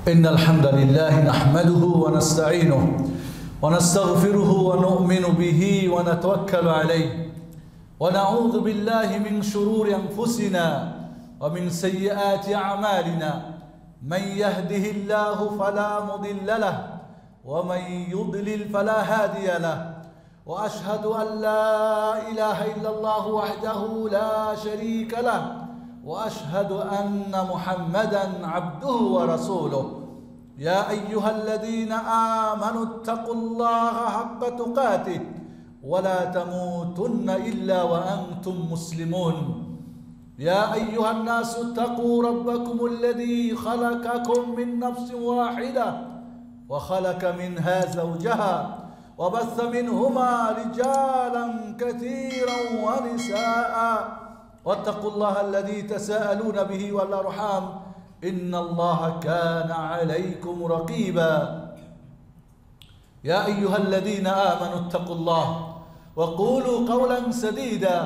إن الحمد لله نحمده ونستعينه ونستغفره ونؤمن به ونتوكل عليه ونعوذ بالله من شرور أنفسنا ومن سيئات أعمالنا من يهده الله فلا مضل له ومن يضلل فلا هادي له وأشهد أن لا إله إلا الله وحده لا شريك له وأشهد أن محمدًا عبده ورسوله يا أيها الذين آمنوا اتقوا الله حق تقاته ولا تموتن إلا وأنتم مسلمون يا أيها الناس اتقوا ربكم الذي خلقكم من نفس واحدة وخلق منها زوجها وبث منهما رجالا كثيرا ونساء واتقوا الله الذي تساءلون به والأرحام إن الله كان عليكم رقيبا يا أيها الذين آمنوا اتقوا الله وقولوا قولا سديدا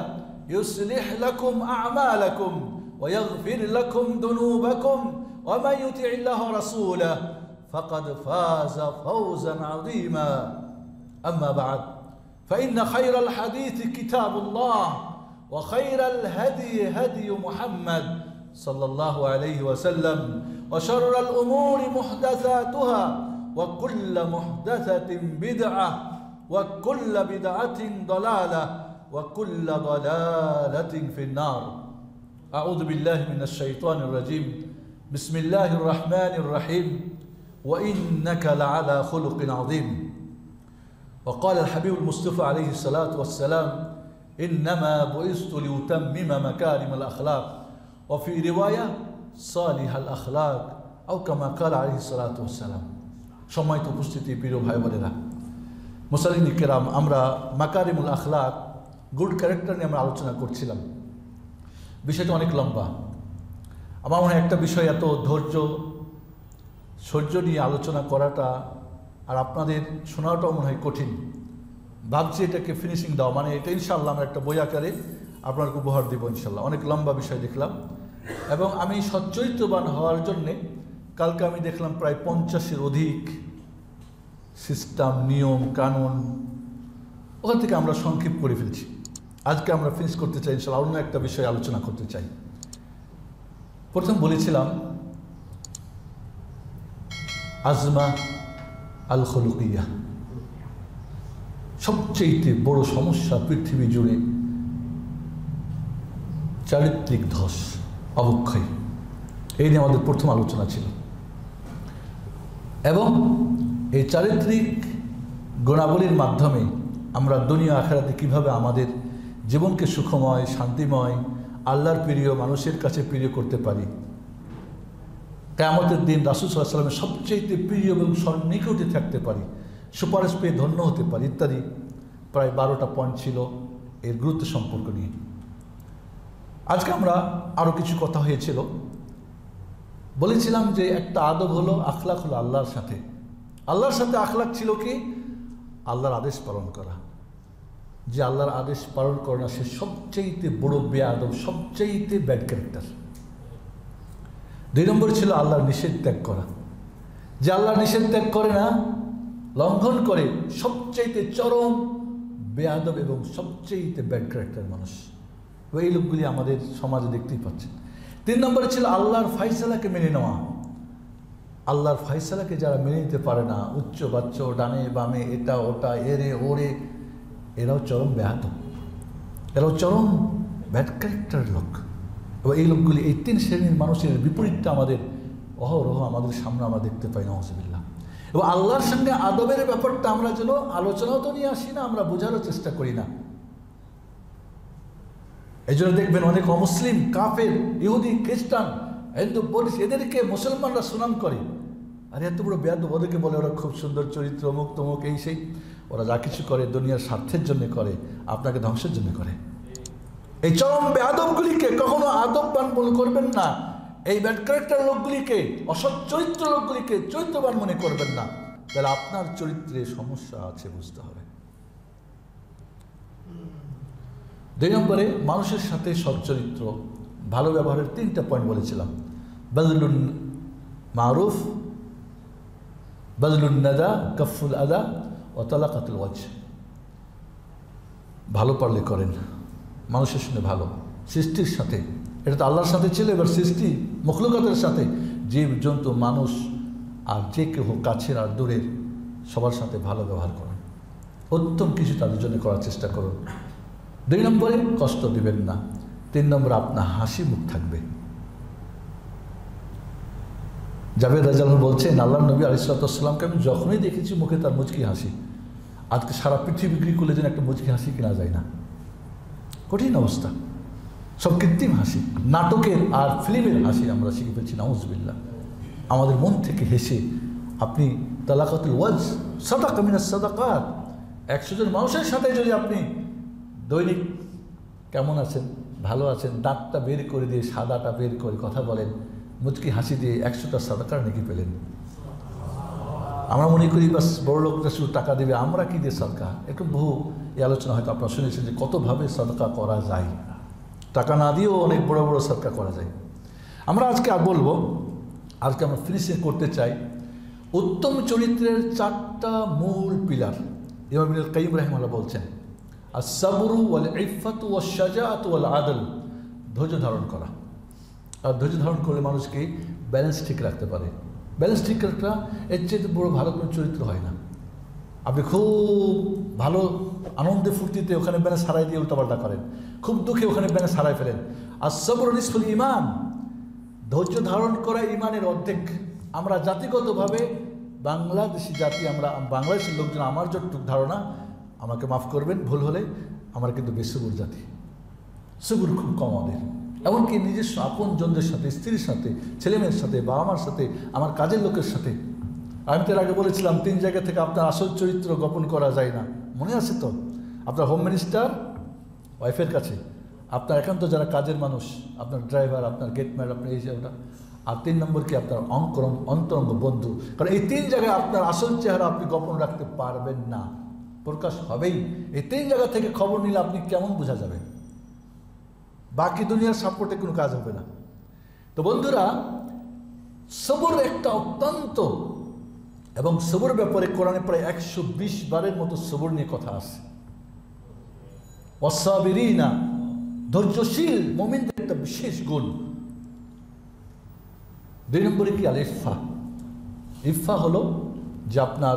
يصلح لكم أعمالكم ويغفر لكم ذنوبكم ومن يطع الله ورسوله فقد فاز فوزا عظيما أما بعد فإن خير الحديث كتاب الله وخير الهدي هدي محمد صلى الله عليه وسلم وشر الأمور محدثاتها وكل محدثة بدعة وكل بدعة ضلالة وكل ضلالة في النار أعوذ بالله من الشيطان الرجيم بسم الله الرحمن الرحيم وإنك لعلى خلق عظيم وقال الحبيب المصطفى عليه الصلاة والسلام إنما بعثت لأتمم مكارم الأخلاق وفي رواية صالح الأخلاق أو كما قال عليه الصلاة والسلام সম্মানিত উপস্থিতি প্রিয় ভাই বোনেরা মুসলিম কিরাম আমরা মাকারিমুল আখলাক গুড ক্যারেক্টার নিয়ে আমরা আলোচনা করছিলাম বিষয়টা অনেক লম্বা আমার মনে হয় একটা বিষয় এত ধৈর্য নিয়ে আলোচনা করাটা আর আপনাদের শোনাটাও মনে হয় কঠিন ভাবছি এটাকে ফিনিশিং দাও মানে এটা ইনশাআল্লাহ আমরা একটা বই আকারে আপনাকে উপহার দেবো ইনশাআল্লাহ অনেক লম্বা বিষয় দেখলাম এবং আমি সচ্চরিত্রবান হওয়ার জন্যে কালকে আমি দেখলাম প্রায় 50-এর অধিক সিস্টেম নিয়ম কানুন ওখান থেকে আমরা সংক্ষেপ করে ফেলছি আজকে আমরা ফিনিশ করতে চাই ইনশাআল্লাহ অন্য একটা বিষয়ে আলোচনা করতে চাই প্রথম বলেছিলাম আজমা আল খুলুকিয়া সবচেয়ে বড় সমস্যা পৃথিবী জুড়ে চারিত্রিক ধস অবক্ষয় এই নিয়ে আমাদের প্রথম আলোচনা ছিল এবং এই চারিত্রিক গুণাবলীর মাধ্যমে আমরা দুনিয়া আখিরাতে কিভাবে আমাদের জীবনকে সুখময় শান্তিময় আল্লাহর প্রিয় মানুষের কাছে প্রিয় করতে পারি কিয়ামতের দিন রাসূল সাল্লাল্লাহু আলাইহি ওয়াসাল্লামের সবচেয়ে প্রিয় এবং সন্নিকটে থাকতে পারি সুপারিশ পেয়ে ধন্য হতে পারি ইত্যাদি প্রায় 12টা পয়েন্ট ছিল এর গুরুত্ব সম্পর্ক নিয়ে আজকে আমরা আরও কিছু কথা হয়েছিল বলেছিলাম যে একটা আদব হলো আখলাক হলো আল্লাহর সাথে আখলাক ছিল কি আল্লাহর আদেশ পালন করা যে আল্লাহর আদেশ পালন করে না সে সবচেয়ে বড় বেয়াদব সবচেয়ে ব্যাড ক্যারেক্টার 2 নম্বর ছিল আল্লাহর নিষেধ ত্যাগ করা যে আল্লাহর নিষেধ ত্যাগ করে না লঙ্ঘন করে সবচেয়ে চরম বেয়াদব এবং সবচেয়ে ব্যাড ক্যারেক্টার মানুষ এই লোকগুলি আমাদের সমাজে দেখতেই পাচ্ছেন 3 নম্বরে ছিল আল্লাহর ফায়সালাকে মেনে নেওয়া আল্লাহর ফায়সালাকে যারা মেনে নিতে পারে না উচ্চ বাচ্চ ডানে বামে এটা ওটা এরে ওরে এরাও চরম বেয়াদব এরাও চরম ব্যাড ক্যারেক্টার লোক এবং এই লোকগুলি এই 3 শ্রেণীর মানুষের বিপরীতটা আমাদের অহরহ আমাদের সামনে আমরা দেখতে পাই না নাউযুবিল্লাহ এবং আল্লাহর সঙ্গে আদবের ব্যাপারটা আমরা যেন আলোচনাও তো নিয়ে আসি না আমরা বোঝারও চেষ্টা করি না এই জন্য দেখবেন অনেক অমুসলিম কাফের ইহুদি খ্রিস্টান হিন্দু বৌদ্ধ এদেরকে মুসলমানরা সুনাম করে আর এত বড় বেয়াদব ওদেরকে বলে ওরা খুব সুন্দর চরিত্র অমুক তমুক এই সেই ওরা যা কিছু করে দুনিয়ার স্বার্থের জন্য করে আপনাকে ধ্বংসের জন্য করে এই চরম বেয়াদবগুলিকে কখনো আদববান করবেন না এই ব্যাড ক্যারেক্টার লোকগুলিকে অসৎ চরিত্র লোকগুলিকে চরিত্রবান মনে করবেন না তাহলে আপনার চরিত্রে সমস্যা আছে বুঝতে হবে 2 নম্বরে মানুষের সাথে সচ্চরিত্র ভালো ব্যবহারের 3টা পয়েন্ট বলেছিলাম বাযলুন মারুফ বাযলুন নাদা, কাফুল আদা ওয়া তালাকাতুল ওয়াজহ। ভালো পারলে করেন, মানুষের সঙ্গে ভালো, সৃষ্টির সাথে, এটা তো আল্লাহর সাথে ছিল, এবার সৃষ্টি মখলুকাতের সাথে, জীব জন্তু মানুষ আর যে কেউ কাছের আর দূরের সবার সাথে ভালো ব্যবহার করুন, উত্তম কিছু তাদের জন্য করার চেষ্টা করুন। 2 নম্বরে কষ্ট দিবেন না। 3 নম্বরে আপনার হাসি মুখ থাকবে। জাবের রাদিয়াল্লাহু আনহু বলছেন, আল্লাহর নবী আলাইহিস সালামকে আমি যখনই দেখেছি মুখে তার মুচকি হাসি। আজকে সারা পৃথিবী বিক্রি করলে যেন একটা মুচকি হাসি কেনা যায় না, কঠিন অবস্থা। সব কৃত্রিম হাসি, নাটকের আর ফিল্মের হাসি আমরা শিখে ফেলছি, নাউযুবিল্লাহ। আমাদের মন থেকে হেসে আপনি তালাকাতুল ওয়াজহ, সাদাকা মিনাস সাদাকাত, 100 জন মানুষের সাথে যদি আপনি দৈনিক কেমন আছেন, ভালো আছেন, দাঁতটা বের করে দিয়ে সাদাটা বের করে কথা বলেন, মুচকি হাসি দিয়ে 100টা সাদাকার নেকি পেলেন। আমরা মনে করি বাস বড় লোকরা শুধু টাকা দেবে, আমরা কি দিয়ে সাদকা। একটু বহু এই আলোচনা হয়তো আপনারা শুনেছেন যে কতভাবে সাদকা করা যায়, টাকা না দিয়েও অনেক বড় বড় সাদকা করা যায়। আমরা আজকে আর বলবো, আজকে আমরা ফিনিশিং করতে চাই উত্তম চরিত্রের 4টা মূল পিলার। ইমাম ইবনুল কাইয়্যিম রাহিমাহুল্লাহ বলছেন, আস-সাবরু ওয়াল ইফাতু ওয়াশ শাজাআতু ওয়াল আদল, ধৈর্য ধারণ করা। আর ধৈর্য ধারণ করলে মানুষকে ব্যালেন্স ঠিক রাখতে পারে। ব্যালেন্স ঠিক রাখা এর চেয়ে বড় ভালো কোনো চরিত্র হয় না। আপনি খুব ভালো আনন্দে ফুর্তিতে ওখানে ব্যালেন্স হারাই দিয়ে উল্টাপাল্টা করেন, খুব দুঃখে ওখানে ব্যালেন্স হারাই ফেলেন। আস-সাবরু নিসফুল ঈমান, ধৈর্য ধারণ করা ঈমানের অর্ধেক। আমরা জাতিগতভাবে বাংলাদেশি জাতি, আমরা বাংলাদেশের লোকজন, আমার যতটুকু ধারণা, আমাকে মাফ করবেন ভুল হলে, আমরা কিন্তু বেসবুর জাতি, সবুর খুব কম আমাদের। এমনকি নিজস্ব আপন জনদের সাথে, স্ত্রীর সাথে, ছেলেমেয়ের সাথে, বাবা মার সাথে, আমার কাজের লোকের সাথে। আমি তো আগে বলেছিলাম 3 জায়গা থেকে আপনার আসল চরিত্র গোপন করা যায় না, মনে আছে তো? আপনার হোম মিনিস্টার ওয়াইফের কাছে, আপনার একান্ত যারা কাজের মানুষ, আপনার ড্রাইভার, আপনার গেটম্যান, আপনার এই জায়গাটা, আর 3 নম্বর কি আপনার অন্তরঙ্গ বন্ধু। কারণ এই 3 জায়গায় আপনার আসল চেহারা আপনি গোপন রাখতে পারবেন না, প্রকাশ হবেই। এই 3 জায়গা থেকে খবর নিলে আপনি কেমন বোঝা যাবে, বাকি দুনিয়ার সাপোর্টে কোনো কাজ হবে না। তো বন্ধুরা, সবর একটা অত্যন্ত, এবং সবর ব্যাপারে কোরআনে প্রায় 120 বারের মতো সবর নিয়ে কথা আছে। ওয়াসাবিরিনা, ধৈর্যশীল মুমিনদের একটা বিশেষ গুণ। 2 নম্বরে কি আল ইফা। ইফা হলো যে আপনার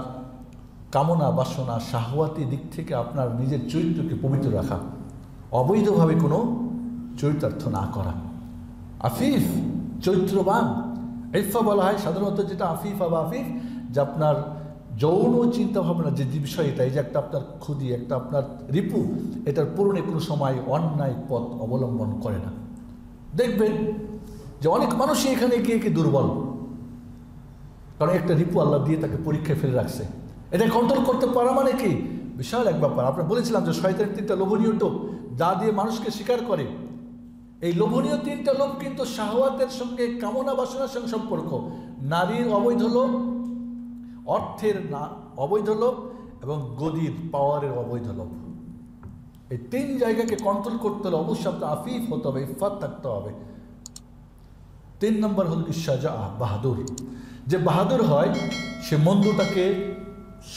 কামনা বাসনা শাহওয়াতি দিক থেকে আপনার নিজের চরিত্রকে পবিত্র রাখা, অবৈধভাবে কোনো চরিতার্থ না করা। আফিফ, চরিত্রবান। ইফা বলা হয় সাধারণত যেটা আফিফা বা আফিফ, যে আপনার যৌন চিন্তাভাবনা যে বিষয়, এটা এই যে একটা আপনার ক্ষুদি, একটা আপনার রিপু, এটার পূরণে কোনো সময় অন্যায় পথ অবলম্বন করে না। দেখবেন যে অনেক মানুষই এখানে গিয়ে কি দুর্বল, কারণ একটা রিপু আল্লাহ দিয়ে তাকে পরীক্ষায় ফেলে রাখছে। এটা কন্ট্রোল করতে পারা মানে কি বিশাল এক ব্যাপার। আপনার বলেছিলাম যে শয়তানের 3টা লোভনীয় টোপ, যা দিয়ে মানুষকে শিকার করে। এই লোভনীয় 3টা লোভ কিন্তু শাহওয়াতের সঙ্গে, কামনা বাসনার সঙ্গে সম্পর্ক। নারীর অবৈধ লোভ, অর্থের না অবৈধ লোভ, এবং গদির পাওয়ারের অবৈধ লোভ। এই 3 জায়গাকে কন্ট্রোল করতে হলে অবশ্যই আপনার আফিফ হতে হবে, ইফাত থাকতে হবে। 3 নম্বর হল কি শাজা, বাহাদুর। যে বাহাদুর হয় সে মন্দটাকে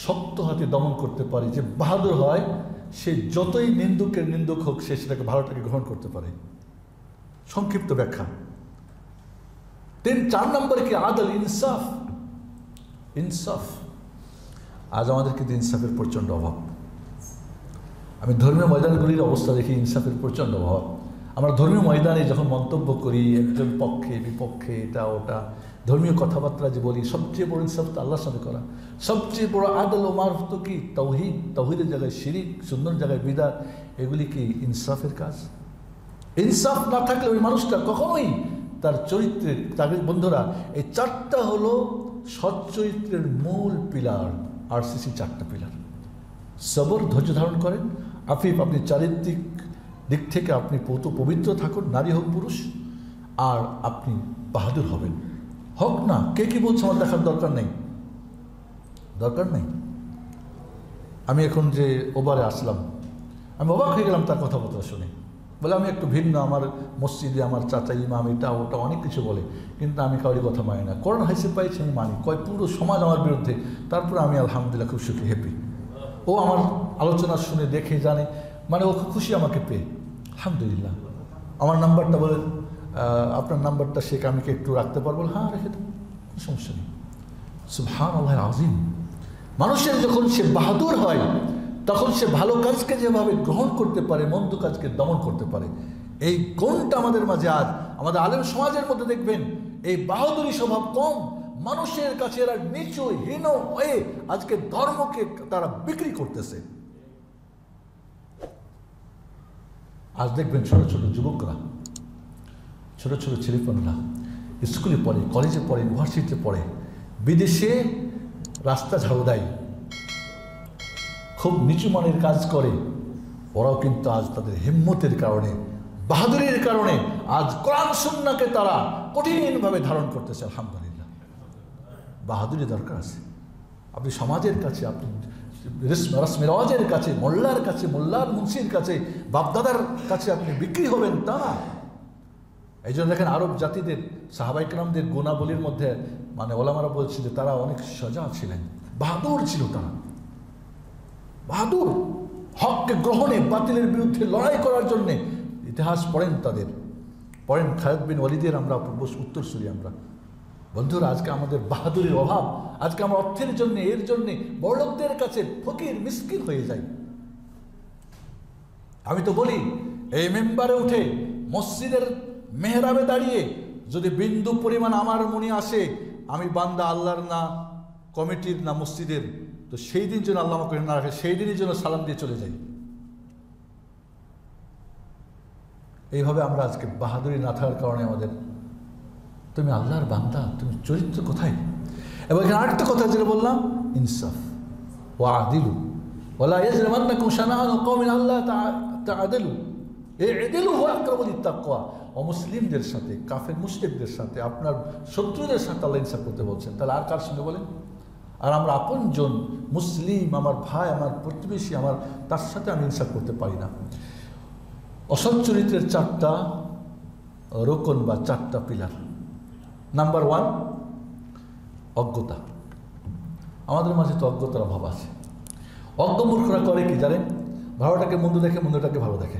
শক্ত হাতে দমন করতে পারে। যে বাহাদুর হয় সে যতই নিন্দুকের নিন্দুক হোক, সে সেটাকে ভালোটাকে গ্রহণ করতে পারে। সংক্ষিপ্ত ব্যাখ্যা। 4 নম্বরে কি আদল, ইনসাফ। ইনসাফ, আজ আমাদের কিন্তু ইনসাফের প্রচণ্ড অভাব। আমি ধর্মীয় ময়দানগুলির অবস্থা দেখি, ইনসাফের প্রচণ্ড অভাব। আমরা ধর্মীয় ময়দানে যখন মন্তব্য করি, একজন পক্ষে বিপক্ষে, এটা ওটা, ধর্মীয় কথাবার্তা যে বলি, সবচেয়ে বড় ইনসাফ তো আল্লাহর সাথে করা। সবচেয়ে বড় আদল ও মারফত তো কি তাওহীদ, তাওহীদের জায়গায় শিরিক, সুন্দর জায়গায় বিদআত, এগুলি কি ইনসাফের কাজ? ইনসাফ না থাকলে ওই মানুষটা কখনোই তার চরিত্রের, তাদের বন্ধুরা, এই 4টা হলো সৎ চরিত্রের মূল পিলার। আরসিসি 4টা পিলার। সবর, ধৈর্য ধারণ করেন। আফিফ, আপনি চারিত্রিক দিক থেকে আপনি পবিত্র থাকুন, নারী হোক পুরুষ। আর আপনি বাহাদুর হবেন, হোক না কে কি বলছে আমার দেখার দরকার নেই, দরকার নেই। আমি এখন যে ওভারে আসলাম, আমি অবাক হয়ে গেলাম তার কথাবার্তা শুনে। বলে আমি একটু ভিন্ন, আমার মসজিদে আমার চাচা ইমাম এটা ওটা অনেক কিছু বলে, কিন্তু আমি কাউরি কথা মানি না। কোরআন হাদিস পাইছি আমি মানি, কয় পুরো সমাজ আমার বিরুদ্ধে, তারপরে আমি আলহামদুলিল্লাহ খুব সুখী, হ্যাপি। ও আমার আলোচনা শুনে দেখে জানে, মানে ও খুব খুশি আমাকে পেয়ে, আলহামদুলিল্লাহ। আমার নাম্বারটা বলে, আপনার নাম্বারটা শেখ আমি কি একটু রাখতে পারবো? হ্যাঁ, রেখে দেবো, কোনো সমস্যা নেই। সুবহানাল্লাহ আযীম। মানুষের যখন সে বাহাদুর হয়, তখন সে ভালো কাজকে যেভাবে গ্রহণ করতে পারে, মন্দ কাজকে দমন করতে পারে। এই গুণটা আমাদের মাঝে আজ আমাদের আলেম সমাজের মধ্যে দেখবেন এই বাহাদুরি স্বভাব কম। মানুষের কাছে এরা নিচু হীন হয়ে আজকে ধর্মকে তারা বিক্রি করতেছে। আজ দেখবেন ছোট ছোট যুবকরা, ছোট ছোট ছেলেপেলেরা স্কুলে পড়ে, কলেজে পড়ে, ইউনিভার্সিটিতে পড়ে, বিদেশে রাস্তা ঝাড়ু দেয়, খুব নিচু মানের কাজ করে। ওরাও কিন্তু আজ তাদের হিম্মতের কারণে, বাহাদুরির কারণে আজ কোরআন সুন্নাহকে তারা কঠিনভাবে ধারণ করতেছে। আলহামদুলিল্লাহ, বাহাদুরি দরকার আছে। আপনি সমাজের কাছে, আপনি রসমেরাজের কাছে, মোল্লার কাছে, মোল্লার মুন্সির কাছে, বাপদাদার কাছে আপনি বিক্রি হবেন তা না। এই জন্য দেখেন আরব জাতিদের সাহাবায়ে কেরামদের গুণাবলীর মধ্যে মানে ওলামারা বলছে যে তারা অনেক সজা ছিলেন, বাহাদুর ছিল তারা, বাহাদুর, হককে গ্রহণে, বাতিলের বিরুদ্ধে লড়াই করার জন্যে। ইতিহাস পড়েন তাদের, পড়েন খালিদ বিন ওয়ালিদের, আমরা উত্তরসূরি আমরা। বন্ধুরা, আজকে আমাদের বাহাদুরির অভাব, আজকে আমরা অর্থের জন্যে, এর জন্যে বড়লোকদের কাছে ফকির মিসকিন হয়ে যাই। আমি তো বলি, এই মেম্বারে উঠে মসজিদের মেহরাবে দাঁড়িয়ে যদি বিন্দু পরিমাণ আমার মনে আসে আমি বান্দা আল্লাহর না কমিটির না মসজিদের, তো সেই দিন যেন আল্লাহ আমাকে না রাখে, সেই দিনই যেন সালাম দিয়ে চলে যাই। এইভাবে আমরা আজকে বাহাদুরি না থাকার কারণে আমাদের, তুমি আল্লাহর বান্দা, তুমি চরিত্র কোথায়? এবং এখানে আরেকটা কথা যেটা বললাম, ইনসাফ ওয়া আদিলু ওয়ালা ইয়াজরিমান্নাকুম শানাআনু কওমিন আল্লা তা'আদিলু ই'দিলু হুয়া আকরাবু লিত-তাকওয়া। অমুসলিমদের সাথে, কাফের মুশরিকদের সাথে, আপনার শত্রুদের সাথে আল্লাহ ইনসাফ করতে বলছেন, তাহলে আর কার সঙ্গে বলেন? আর আমরা আপনজন মুসলিম, আমার ভাই, আমার প্রতিবেশী, আমার, তার সাথে আমি ইনসাফ করতে পারি না। অসৎ চরিত্রের চারটা রোকন বা চারটা পিলার। নাম্বার 1, অজ্ঞতা। আমাদের মাঝে তো অজ্ঞতার অভাব আছে। অজ্ঞ মূর্খরা করে কি জানেন? ভালোটাকে মন্দ দেখে, মন্দটাকে ভালো দেখে,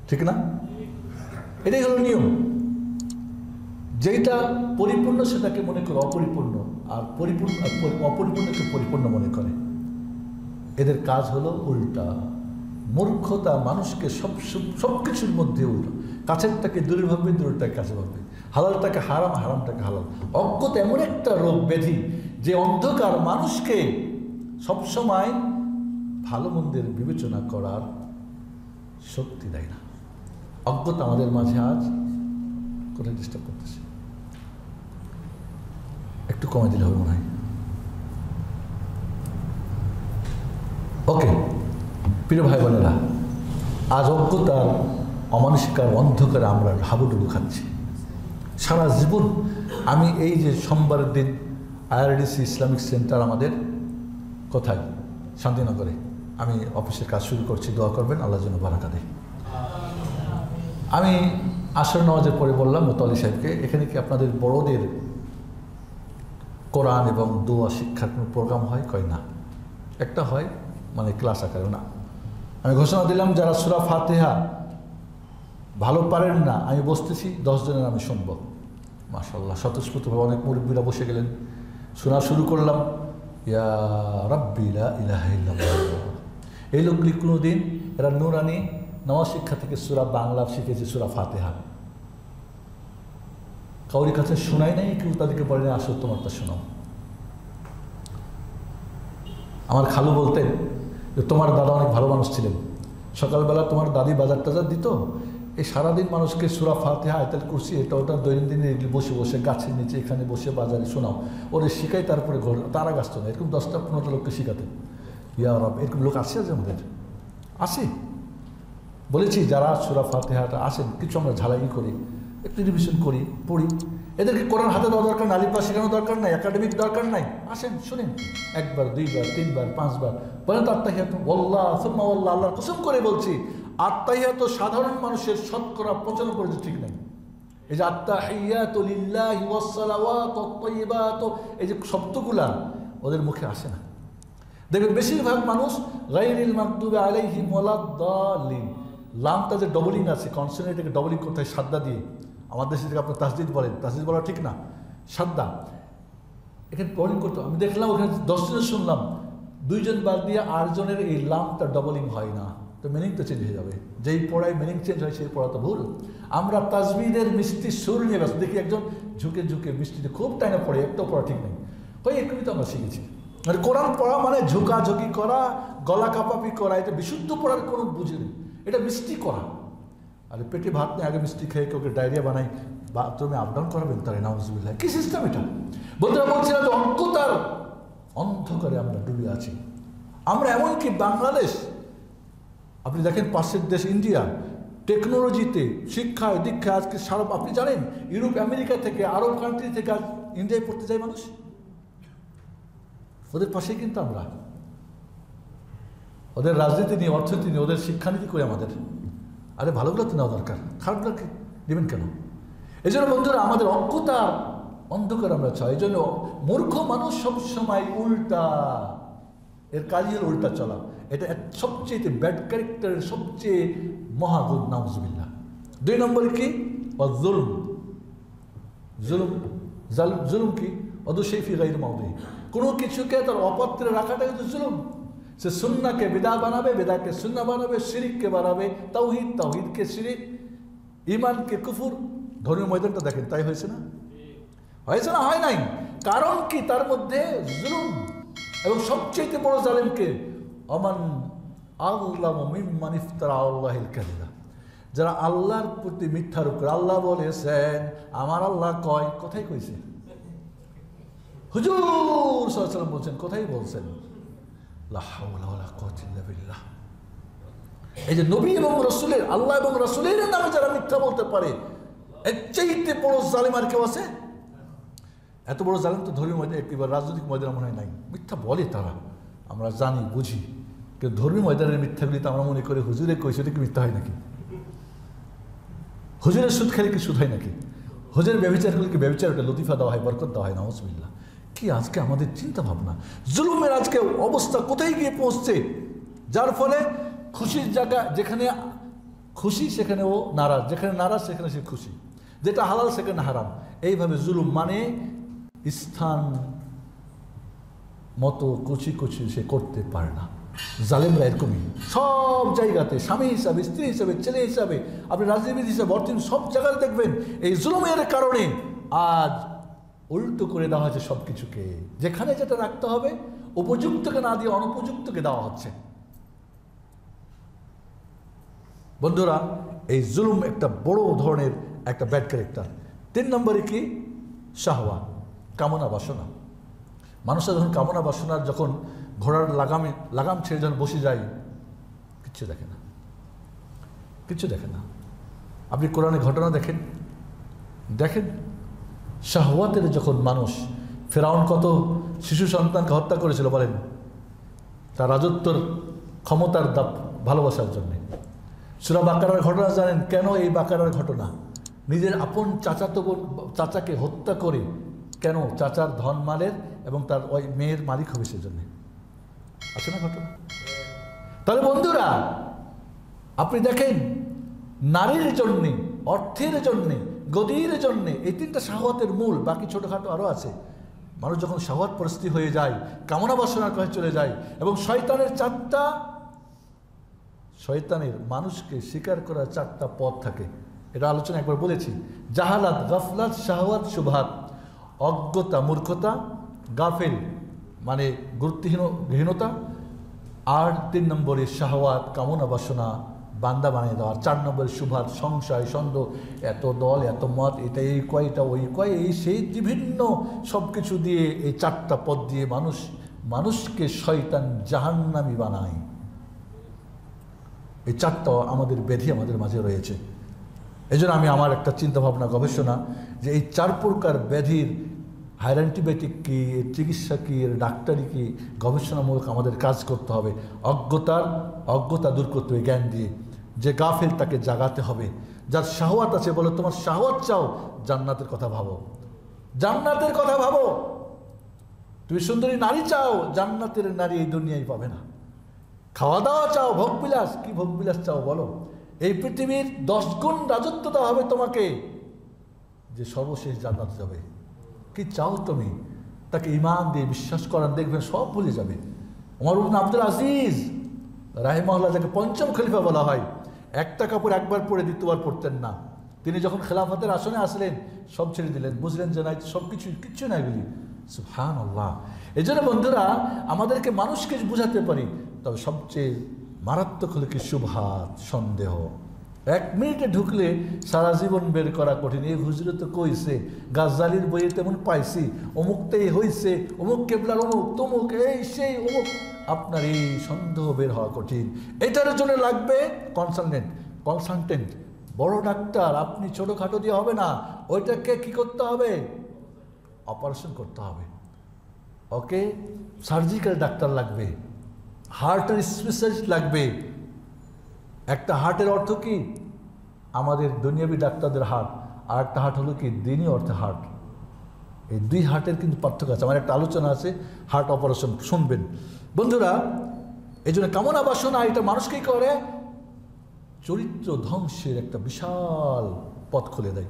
ঠিক না? এটাই হলো নিয়ম। যেটা পরিপূর্ণ সেটাকে মনে করে অপরিপূর্ণ, আর অপরিপূর্ণকে পরিপূর্ণ মনে করে। এদের কাজ হলো উল্টা। মূর্খতা মানুষকে সব কিছুর মধ্যে উল্টো, কাছেরটাকে দূরে ভাববে, দূরেরটাকে কাছে ভাববে, হালালটাকে হারাম, হারামটাকে হালাল। অজ্ঞতা এমন একটা রোগ ব্যাধি যে অন্ধকার মানুষকে সবসময় ভালো মন্দের বিবেচনা করার শক্তি দেয় না। অজ্ঞতা আমাদের মাঝে আজ কোথায় ডিস্টার্ব করতেছে, একটু কমে দিলে হবে মনে হয়। ওকে প্রিয় ভাই বোনেরা, আজ অজ্ঞতার, অমানসিকার অন্ধকারে আমরা হাবুডুবু খাচ্ছি সারা জীবন। আমি এই যে সোমবারের দিন আইআরডিসি ইসলামিক সেন্টার আমাদের কোথায়, শান্তিনগরে, আমি অফিসের কাজ শুরু করছি, দোয়া করবেন, আল্লাহর জন্য বারাকা দেয়। আমি আসর নামাজের পরে বললাম মোতালি সাহেবকে, এখানে কি আপনাদের বড়দের কোরআন এবং দোয়া শিক্ষার কোনো প্রোগ্রাম হয়? কয় না, একটা হয়, মানে ক্লাস আকারে না। আমি ঘোষণা দিলাম যারা সূরা ফাতিহা ভালো পারেন না, আমি বসতেছি, 10 জনের আমি শুনবো। মাশাআল্লাহ, স্বতঃস্ফূর্তভাবে অনেক মুরব্বীরা বসে গেলেন, শোনা শুরু করলাম। ইয়া রাব্বি লা ইলাহা ইল্লাল্লাহ। এই লোকগুলি কোনোদিন, এরা নুরানি নামাজ শিক্ষা থেকে সূরা বাংলা শিখেছে, সূরা ফাতিহা কাউরি কাছে শোনাই নাই, কেউ তাদেরকে বলে না আসো তোমারটা শোনাও। আমার খালু বলতেন যে তোমার দাদা অনেক ভালো মানুষ ছিলেন, সকালবেলা তোমার দাদি বাজার টাজার দিত, এই সারাদিন মানুষকে সূরা ফাতিহা, আয়াতুল কুরসি, এটা ওটা দৈনন্দিন বসে বসে গাছের নিচে এখানে বসে বাজারে শোনাও, ওরে শিখাই, তারপরে ঘর তারা গাছ না, এরকম 10টা-15টা লোককে শিখাতেন। ইয়া রাব, এরকম লোক আসে যে আমাদের আসে। বলেছি যারা সূরা ফাতিহাটা আসেন, কিছু আমরা ঝালাই করি, একটু রিভিশন করি, পড়ি। এদেরকে কোরআন হাতে দেওয়া দরকার, নালিপা শেখানো দরকার নাই, একাডেমিক দরকার নাই, আসেন শুনেন, 1 বার 2 বার 3 বার 5 বার বলেন তো আত্তাহিয়াতু ওয়াল্লাহ সুম্মা ওয়াল্লাহ। আল্লাহর কসম করে বলছি, আত্তাহিয়াত সাধারণ মানুষের শতকরা 95% ঠিক নেই। এই যে আত্তাহিয়াতু লিল্লাহি ওয়াস সালাওয়াতু আত-তাইয়্যিবাতু, এই যে শব্দগুলা ওদের মুখে আসে না। দেখবেন বেশিরভাগ মানুষ গায়রিল মাগদুবি আলাইহিম ওয়ালাদ-দাল্লিন, লামটা যে ডবলিং আছে, কনসোনেন্টকে ডবলিং করতে হয় সাদ্দা দিয়ে। আমাদের দেশে থেকে আপনার তাসদিদ বলেন, তাসদিদ বলা ঠিক না, সাদ্দা এখানে ডবলিং করতে। আমি দেখলাম ওখানে 10 জনের শুনলাম, 2 জন বাদ দিয়ে 8 জনের এই লামটা ডবলিং হয় না, তো মিনিং তো চেঞ্জ হয়ে যাবে। যেই পড়ায় মিনিং চেঞ্জ হয় সেই পড়া তো ভুল। আমরা তাজবিদের মিষ্টি সুর নিয়ে ব্যস্ত, দেখি একজন ঝুঁকে ঝুঁকে মিষ্টিতে খুব টাইমে পড়ে, একটাও পড়া ঠিক নেই। ওই এক্ষুনি তো আমরা শিখেছি, মানে কোরআন পড়া মানে ঝুঁকাঝুঁকি করা, গলা কাপাপি করা, এটা বিশুদ্ধ পড়ার কোনো বুঝে নেই, এটা মিষ্টি করা। আরে পেটে ভাত নেই, আগে মিষ্টি খেয়ে ওকে ডায়রিয়া বানাই, বাথরুমে আপ ডাউন করাবেন তারা, নাউজুবিল্লাহ, কি সিস্টেম এটা? বন্ধুরা বলছিলাম যে অজ্ঞতার অন্ধকারে আমরা ডুবে আছি। আমরা এমনকি বাংলাদেশ, আপনি দেখেন পাশের দেশ ইন্ডিয়া, টেকনোলজিতে, শিক্ষায়, দীক্ষায় আজকে সারা, আপনি জানেন ইউরোপ আমেরিকা থেকে, আরব কান্ট্রি থেকে আজ ইন্ডিয়ায় পড়তে যায় মানুষ, ওদের পাশেই কিন্তু আমরা। ওদের রাজনীতি নিয়ে, অর্থনীতি নিয়ে, ওদের শিক্ষানীতি করে আমাদের। আরে ভালোগুলো তো নেওয়া দরকার, খারাপগুলো নেবেন কেন? এই জন্য বন্ধুরা আমাদের অজ্ঞতা অন্ধকার আমরা চাই। এই জন্য মূর্খ মানুষ সবসময় উল্টা, এর কাজই হল উল্টা চলা। এটা সবচেয়ে ব্যাড ক্যারেক্টারের সবচেয়ে মহাগুণ, নাউজুবিল্লাহ। 2 নম্বরে কি? জুলুম। জুলুম জুলুম কি? অদুশাই ফি গায়রি মাওদিহি, কোনো কিছুকে তার অপাত্রে রাখাটা কিন্তু জুলুম। সে সুন্নাহকে বিদআ বানাবে, বিদআকে সুন্নাহ বানাবে, শিরককে বানাবে তাওহীদ, তাওহীদকে শিরক, ঈমানকে কুফর। ধর্মীয় ময়দানটা দেখেন, তাই হয়েছে না? হয়েছে না? হয় নাই। কারণ কি? তার মধ্যে জুলুম। এবং সবচেয়ে বড় জালেমকে আমান আযলামু মিম্মান ইফতারা আলাল্লাহিল কাযিবা, যারা আল্লাহর প্রতি মিথ্যার উপর, আল্লাহ বলেছেন, আমার আল্লাহ কয়, কোথায় কইছে? হুজুর সাল্লাল্লাহু আলাইহি ওয়াসাল্লাম বলছেন, কোথায় বলছেন? লা হাওলা ওয়ালা কুওয়াতা ইল্লা বিল্লাহ। এই যে নবী এবং রাসূলের, আল্লাহ এবং রাসূলের নামে যারা মিথ্যা বলতে পারে, এর চাইতে বড় জালেম আর কেউ আছে? এত বড় জালেম তো ধর্মীয় ময়দানে, একেবারে রাজনৈতিক ময়দানে মনে হয় নাই। মিথ্যা বলে তারা, আমরা জানি, বুঝি, কিন্তু ধর্মীয় ময়দানের মিথ্যাগুলি তো আমরা মনে করি হুজুরে কইছে, এটা কি মিথ্যা হয় নাকি? হুজুরের সুদ খেলে কি সুদ হয় নাকি? হুজুরের ব্যভিচার করলে কি ব্যভিচার, ওটা লতিফা দেওয়া হয়, বরকত দেওয়া হয়? নাউজুবিল্লাহ। কি আজকে আমাদের চিন্তা ভাবনা, জুলুমের আজকে অবস্থা কোথায় গিয়ে পৌঁছছে, যার ফলে খুশির জায়গা, যেখানে খুশি সেখানে ও নারাজ, যেখানে নারাজ সেখানে সে খুশি, যেটা হালাল সেখানে হারাম। এইভাবে জুলুম মানে স্থান মতো কুচি কুচি সে করতে পারে না। জালেমরা এরকমই সব জায়গাতে, স্বামী হিসাবে, স্ত্রী হিসাবে, ছেলে হিসাবে, আপনি রাজনীতিবিদ হিসাবে, অর্থনীতি, সব জায়গায় দেখবেন এই জুলুমের কারণে আজ উল্টো করে দেওয়া হয়েছে সব কিছুকে। যেখানে যেটা রাখতে হবে উপযুক্তকে না দিয়ে অনুপযুক্তকে দেওয়া হচ্ছে। বন্ধুরা এই জুলুম একটা বড় ধরনের একটা ব্যাড ক্যারেক্টার। 3 নম্বরে কি? শাহওয়াত, কামনা বাসনা। মানুষের যখন কামনা বাসনার, যখন ঘোড়ার লাগাম ছেড়ে যখন বসে যায়, কিচ্ছু দেখে না, কিচ্ছু দেখে না। আপনি কোরআনে ঘটনা দেখেন, দেখেন শাহওয়াতের যখন মানুষ, ফেরাউন কত শিশু সন্তানকে হত্যা করেছিল বলেন, তার রাজত্বর ক্ষমতার ভালোবাসার জন্যে। সূরা বাকারার ঘটনা জানেন, কেন এই বাকারার ঘটনা? নিজের আপন চাচাকে হত্যা করে, কেন? চাচার ধন মালের এবং তার ওই মেয়ের মালিক হবে সেজন্য। আছে না ঘটনা? তাহলে বন্ধুরা আপনি দেখেন, নারীর জন্যে, অর্থের জন্যে, গদির জন্যে, এই 3টা শাহওয়াতের মূল। বাকি ছোটোখাটো আরও আছে। মানুষ যখন শাহওয়াত পরিস্থিতি হয়ে যায়, কামনা বাসনার কাছে চলে যায়, এবং শয়তানের 4টা, শয়তানের মানুষকে শিকার করার 4টা পথ থাকে। এটা আলোচনা একবার বলেছি। জাহালাত, গাফলাত, শাহওয়াত, শুবহাত। অজ্ঞতা, মূর্খতা, গাফেল মানে গুরুত্বহীনতা, আর 3 নম্বরে শাহওয়াত, কামনা বাসনা বান্দা বানিয়ে দেওয়া। 4 নম্বরে শুবহাত, সংশয়, সন্দেহ, এত দল, এত মত, এটা এই কয়, এটা ওই কয়, এই সেই বিভিন্ন সব কিছু দিয়ে, এই 4টা পথ দিয়ে মানুষকে শয়তান জাহান্নামী বানায়। এই 4টা আমাদের ব্যাধি আমাদের মাঝে রয়েছে। এই জন্য আমি আমার একটা চিন্তাভাবনা, গবেষণা, যে এই 4 প্রকার ব্যাধির অ্যান্টিবায়োটিক কি, চিকিৎসা কি, ডাক্তারি কি, গবেষণামূলক আমাদের কাজ করতে হবে। অজ্ঞতা দূর করতে হবে জ্ঞান দিয়ে। যে গাফিল তাকে জাগাতে হবে। যার শাহওয়াত আছে বলো তোমার শাহওয়াত চাও, জান্নাতের কথা ভাবো, জান্নাতের কথা ভাবো। তুমি সুন্দরী নারী চাও, জান্নাতের নারী এই দুনিয়ায় পাবে না। খাওয়া দাওয়া চাও, ভোগবিলাস, কি ভোগবিলাস চাও বলো? এই পৃথিবীর 10 গুণ রাজত্ব দেওয়া হবে তোমাকে, যে সর্বশেষ জান্নাত যাবে। কি চাও তুমি? তাকে ঈমান দিয়ে বিশ্বাস করান, দেখবেন সব ভুলে যাবে। ওমর ইবনে আব্দুল আজিজ রাহিমাহুল্লাহ, যাকে পঞ্চম খলিফা বলা হয়, একটা কাপড় একবার পরে দ্বিতীয়বার পরতেন না। তিনি যখন খেলাফতের আসনে আসলেন সব ছেড়ে দিলেন, বুঝলেন যে নাই সব কিচ্ছু নাই বলি। সুবহানাল্লাহ। এই জন্য বন্ধুরা, আমাদেরকে মানুষকে বুঝাতে পারি, তবে সবচেয়ে মারাত্মক হলো কি শুবহাত, সন্দেহ। 1 মিনিটে ঢুকলে সারা জীবন বের করা কঠিন। এই হুজুরে তো কইছে, গাজ্জালির বইয়ে তেমন পাইছি, অমুকটাই হইছে, অমুক কেবলার অমুক, তমুক, এই সেই অমুক। আপনার এই সন্দেহ বের হওয়া কঠিন। এটার জন্য লাগবে কনসালটেন্ট, বড় ডাক্তার। আপনি ছোটোখাটো দিয়ে হবে না, ওইটাকে কি করতে হবে? অপারেশন করতে হবে। ওকে, সার্জিক্যাল ডাক্তার লাগবে, হার্টের স্পেশালিস্ট লাগবে। একটা হার্টের অর্থ কি? আমাদের দুনিয়াবি ডাক্তারদের হার্ট, আর একটা হার্ট হলো কি দিনী অর্থে হার্ট। এই 2 হার্টের কিন্তু পার্থক্য আছে। আমার একটা আলোচনা আছে হার্ট অপারেশন, শুনবেন বন্ধুরা। এই জন্য কামনা বাসনা এটা মানুষকেই করে চরিত্র ধ্বংসের একটা বিশাল পথ খুলে দেয়।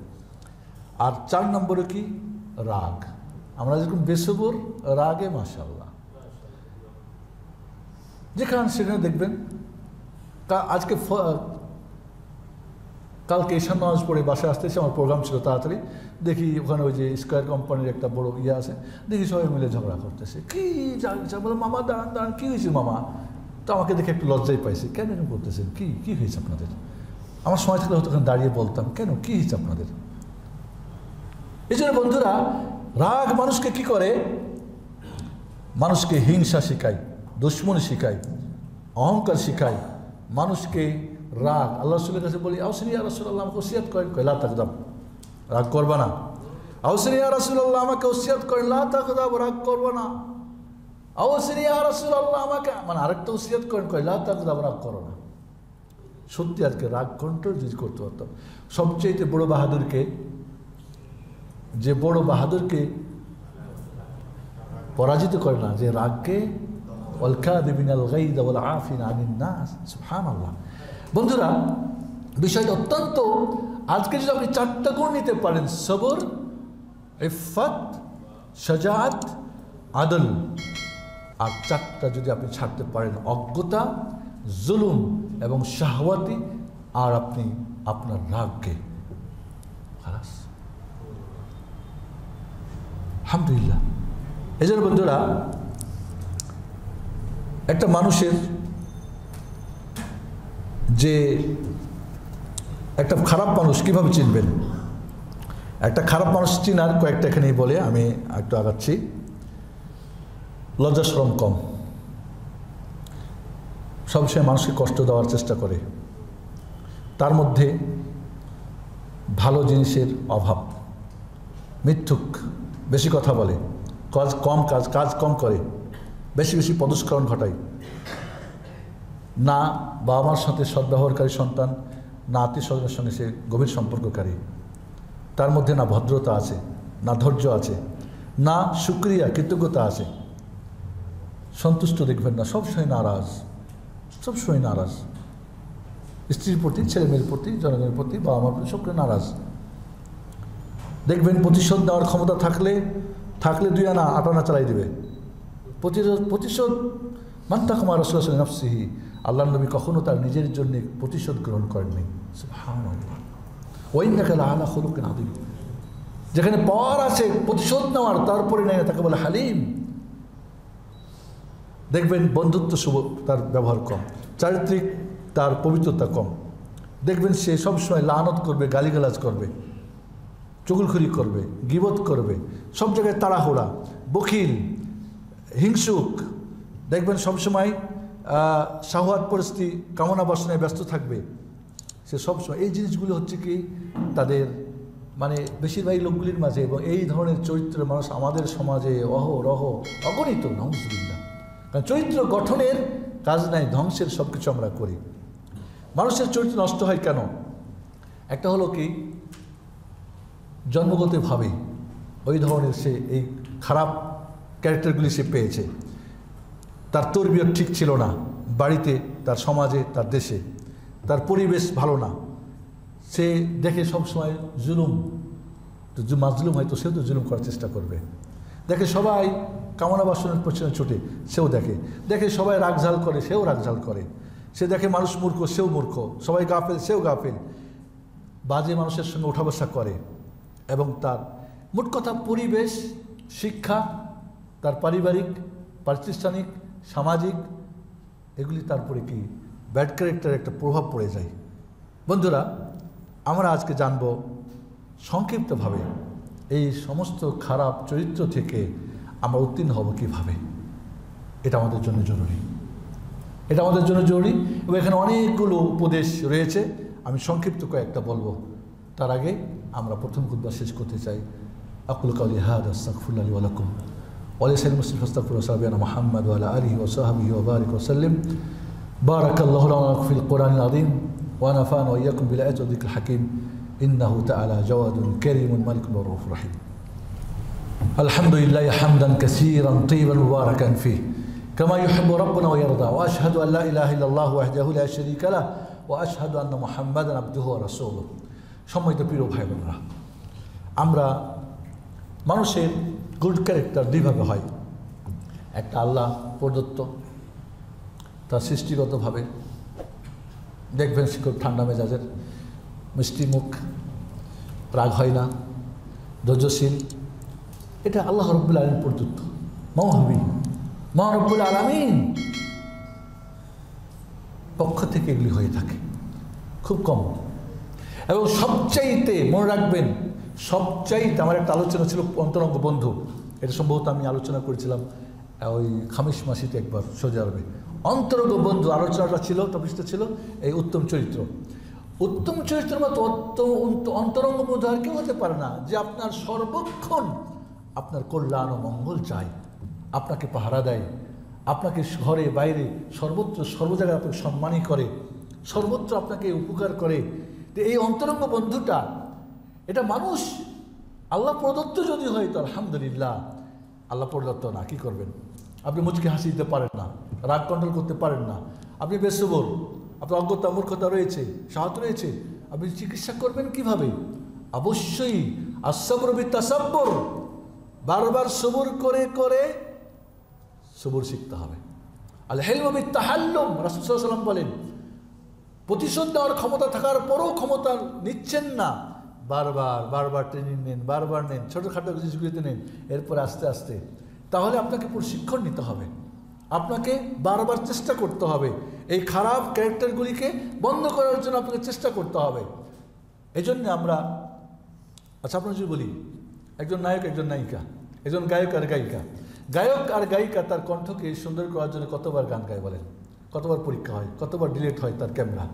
আর 4 নম্বরে কি? রাগ। আমরা যেরকম বেসবর, রাগে মাশাআল্লাহ, যেখানে সেখানে দেখবেন। কালকে ঈশান নামাজ পড়ে বাসায় আসতেছে, আমার প্রোগ্রাম ছিল তাড়াতাড়ি, দেখি ওখানে ওই যে স্কোয়ার কোম্পানির একটা বড় ইয়ে আছে, দেখি সবাই মিলে ঝগড়া করতেছে। কি বলে, মামা দাঁড়ান দাঁড়ান, কী হয়েছে মামা? তো আমাকে দেখে একটু লজ্জাই পাইছি, কেন এরকম করতেছেন, কি হয়েছে আপনাদের? আমার সময় থাকলে হয়তো দাঁড়িয়ে বলতাম, কেন কি হয়েছে আপনাদের? এই জন্য বন্ধুরা, রাগ মানুষকে কি করে? মানুষকে হিংসা শিখায়, দুশ্মনী শিখায়, অহংকার শিখায় মানুষকে। রাগ আল্লাহ রাসূলের কাছে বলি, আউসিনি ইয়া রাসূলুল্লাহ, আমাকে ওসিয়ত করেন, লা তাকদাব, রাগ করবা না। আউসিনি ইয়া রাসূলুল্লাহ, আমাকে ওসিয়ত করেন, লা তাকদাব, রাগ করবা না। আউসিনি ইয়া রাসূলুল্লাহ, আমাকে মানে আরেকটা ওসিয়ত করেন, লা তাকদাব, রাগ করো না। সত্যি আজকে রাগ কন্ট্রোল যদি করতে পারতাম। সবচেয়ে বড় বাহাদুরকে, যে বড় বাহাদুরকে পরাজিত করে না, যে রাগকে, ওয়াল কাযিমিনাল গায়য ওয়াল আফিনা আনিন নাস। সুবহানাল্লাহ। বন্ধুরা, বিষয়টা অত্যন্ত, আজকে যদি আপনি 4টা গুণ নিতে পারেন, সবর, ইফফত, শাজাআত, আদল, আর 4টা যদি আপনি ছাড়তে পারেন, অজ্ঞতা, জুলুম এবং শাহওয়াতি, আর আপনি আপনার রাগকে, খালাস। আলহামদুলিল্লাহ। এই জন্য বন্ধুরা, একটা মানুষের যে একটা খারাপ মানুষ কিভাবে চিনবেন? একটা খারাপ মানুষ চিনার কয়েকটা এখানেই বলে আমি একটু আগাচ্ছি। লজ্জা শরম কম, সবসময় মানুষকে কষ্ট দেওয়ার চেষ্টা করে, তার মধ্যে ভালো জিনিসের অভাব, মিথ্যুক, বেশি কথা বলে, কাজ কম করে, বেশি পদস্খলন ঘটায়, না বাবা মার সাথে সদ্ব্যবহারকারী সন্তান, না আত্মীয় স্বজনের সঙ্গে সে গভীর সম্পর্ককারী, তার মধ্যে না ভদ্রতা আছে, না ধৈর্য আছে, না শুকরিয়া কৃতজ্ঞতা আছে, সন্তুষ্ট দেখবেন না, সবসময় নারাজ, স্ত্রীর প্রতি, ছেলে মেয়ের প্রতি, জনগণের প্রতি, বাবা মার প্রতি, সবকে নারাজ দেখবেন। প্রতিশোধ নেওয়ার ক্ষমতা থাকলে 2 আনা 8 আনা চালাই দেবে। প্রতিশোধ মান্তাকুমা রাসূলুল্লাহ নাফসিহি, আল্লাহর নবী কখনো তার নিজের জন্য প্রতিশোধ গ্রহণ করেননি। সুবহানাল্লাহ। ওয়া ইন্নাকা লাআলা খুলুকিন আযীম। যেখানে পাওয়ার আছে প্রতিশোধ নেওয়ার, তারপরে নেয়, তাকে বলে হালিম। দেখবেন বন্ধুত্ব শুভ তার ব্যবহার কম, চারিত্রিক তার পবিত্রতা কম। দেখবেন সে সবসময় লানত করবে, গালিগালাজ করবে, চুগলখড়ি করবে, গীবত করবে, সব জায়গায় তাড়াহুড়া, বখিল, হিংসুক। দেখবেন সবসময় শাহওয়াত পরিস্থিতি, কামনা বাসনায় ব্যস্ত থাকবে সে সবসময়। এই জিনিসগুলো হচ্ছে কি তাদের মানে বেশিরভাগ লোকগুলির মাঝে, এবং এই ধরনের চরিত্রের মানুষ আমাদের সমাজে অহরহ অগণিত, নাউযুবিল্লাহ। কারণ চরিত্র গঠনের কাজ নাই, ধ্বংসের সব কিছু আমরা করি। মানুষের চরিত্র নষ্ট হয় কেন? একটা হলো কি, জন্মগতভাবে ওই ধরনের সে এই খারাপ ক্যারেক্টারগুলি সে পেয়েছে। তার তরবিয়ত ঠিক ছিল না, বাড়িতে, তার সমাজে, তার দেশে, তার পরিবেশ ভালো না। সে দেখে সবসময় জুলুম, তো মাজলুম হয়তো সেও তো জুলুম করার চেষ্টা করবে। দেখে সবাই কামনা বাসনের পেছনে ছুটে, সেও দেখে। দেখে সবাই রাগঝাল করে, সেও রাগঝাল করে। সে দেখে মানুষ মূর্খ, সেও মূর্খ। সবাই গাফেল, সেও গাফেল। বাজে মানুষের সঙ্গে ওঠা বসা করে। এবং তার মোট কথা পরিবেশ, শিক্ষা, তার পারিবারিক, প্রাতিষ্ঠানিক, সামাজিক, এগুলি তারপরে কি ব্যাড ক্যারেক্টারের একটা প্রভাব পড়ে যায়। বন্ধুরা, আমরা আজকে জানব সংক্ষিপ্তভাবে এই সমস্ত খারাপ চরিত্র থেকে আমরা উত্তীর্ণ হব কীভাবে। এটা আমাদের জন্য জরুরি, এটা আমাদের জন্য জরুরি। এবং এখানে অনেকগুলো উপদেশ রয়েছে, আমি সংক্ষিপ্ত কয়েকটা বলবো। তার আগে আমরা প্রথম খুতবা শেষ করতে চাই। আকুলু কাউলি হাযা আস্তাগফিরুল্লাহ লি ওয়া লাকুম ওয়া লিসাইরিল মুসলিমিন ফাস্তাগফিরুহু সাবিয়ানা মুহাম্মাদ ওয়া আলা আলিহি ওয়া সাহবিহি ওয়া বারিক ওয়া সাল্লিম। বারাকাল্লাহু লানা ফিল কুরআনিল আযীম ওয়া নাফা'না ওয়া ইয়্যাকুম বিল আয়াতি ওয়া যিকরিল হাকীম। ইন্নাহু তাআলা জাওয়াদুন কারীমুন মালিকুন রাউফুর রাহিম। আলহামদুলিল্লাহি হামদান কাসীরান তাইয়িবান মুবারাকান ফীহি কামা ইউহিব্বু রাব্বুনা ওয়া ইয়ারদা ওয়া আশহাদু আন লা ইলাহা ইল্লাল্লাহু ওয়াহদাহু লা শারীকা লাহু ওয়া আশহাদু আন্না মুহাম্মাদান আবদুহু ওয়া রাসূলুহু। সম্মানিত প্রিয় ভাই বোনেরা, আমরা মানুষের গুড ক্যারেক্টার দুইভাবে হয়। একটা আল্লাহ প্রদত্ত, তার সৃষ্টিগতভাবে। দেখবেন সে খুব ঠান্ডা মেজাজের, মিষ্টি মুখ, রাগ হয় না, ধৈর্যশীল। এটা আল্লাহ রাব্বুল আলামিন প্রদত্ত মওহাবী, মা রব্বুল আলামিন পক্ষ থেকে এগুলি হয়ে থাকে, খুব কম। এবং সবচাইতে মনে রাখবেন, সবচাইতে আমার একটা আলোচনা ছিল অন্তরঙ্গ বন্ধু, এটা সম্ভবত আমি আলোচনা করেছিলাম ওই খামিস মাসিতে একবার সৌদি আরবে। অন্তরঙ্গ বন্ধু আলোচনাটা ছিল, টপিকটা ছিল এই উত্তম চরিত্র। উত্তম চরিত্রের মতো অন্তরঙ্গ বন্ধু আর কেউ হতে পারে না, যে আপনার সর্বক্ষণ আপনার কল্যাণ ও মঙ্গল চায়, আপনাকে পাহারা দেয়, আপনাকে ঘরে বাইরে সর্বত্র সর্ব জায়গায় আপনাকে সম্মানই করে, সর্বত্র আপনাকে উপকার করে। তো এই অন্তরঙ্গ বন্ধুটা, এটা মানুষ আল্লাহ প্রদত্ত যদি হয় তো আলহামদুলিল্লাহ। আল্লাহ প্রদত্ত না, কি করবেন? আপনি মুচকি হাসি দিতে পারেন না, রাগ কন্ট্রোল করতে পারেন না, আপনি বেসবর, আপনার অজ্ঞতা মূর্খতা রয়েছে, সাহায্য রয়েছে, আপনি চিকিৎসা করবেন কিভাবে? অবশ্যই আসসাবর বিতাসাব্বর, বারবার সবর করে করে সবর শিখতে হবে। আল হিলমু বিত্তাহাল্লুম, রাসূল সাল্লাল্লাহু আলাইহি ওয়াসাল্লাম বলেন, প্রতিশোধ দেওয়ার ক্ষমতা থাকার পরও ক্ষমতা নিচ্ছেন না, বারবার বারবার ট্রেনিং নেন, বারবার নেন, ছোটোখাটো জিনিসগুলিতে নেন, এরপরে আস্তে আস্তে। তাহলে আপনাকে প্রশিক্ষণ নিতে হবে, আপনাকে বারবার চেষ্টা করতে হবে, এই খারাপ ক্যারেক্টারগুলিকে বন্ধ করার জন্য আপনাকে চেষ্টা করতে হবে। এই জন্য আমরা, আচ্ছা আপনার যদি বলি, একজন নায়ক, একজন নায়িকা, একজন গায়ক আর গায়িকা। গায়ক আর গায়িকা তার কণ্ঠকে সুন্দর করার জন্য কতবার গান গায় বলেন? কতবার পরীক্ষা হয়, কতবার ডিলেট হয় তার ক্যামেরা,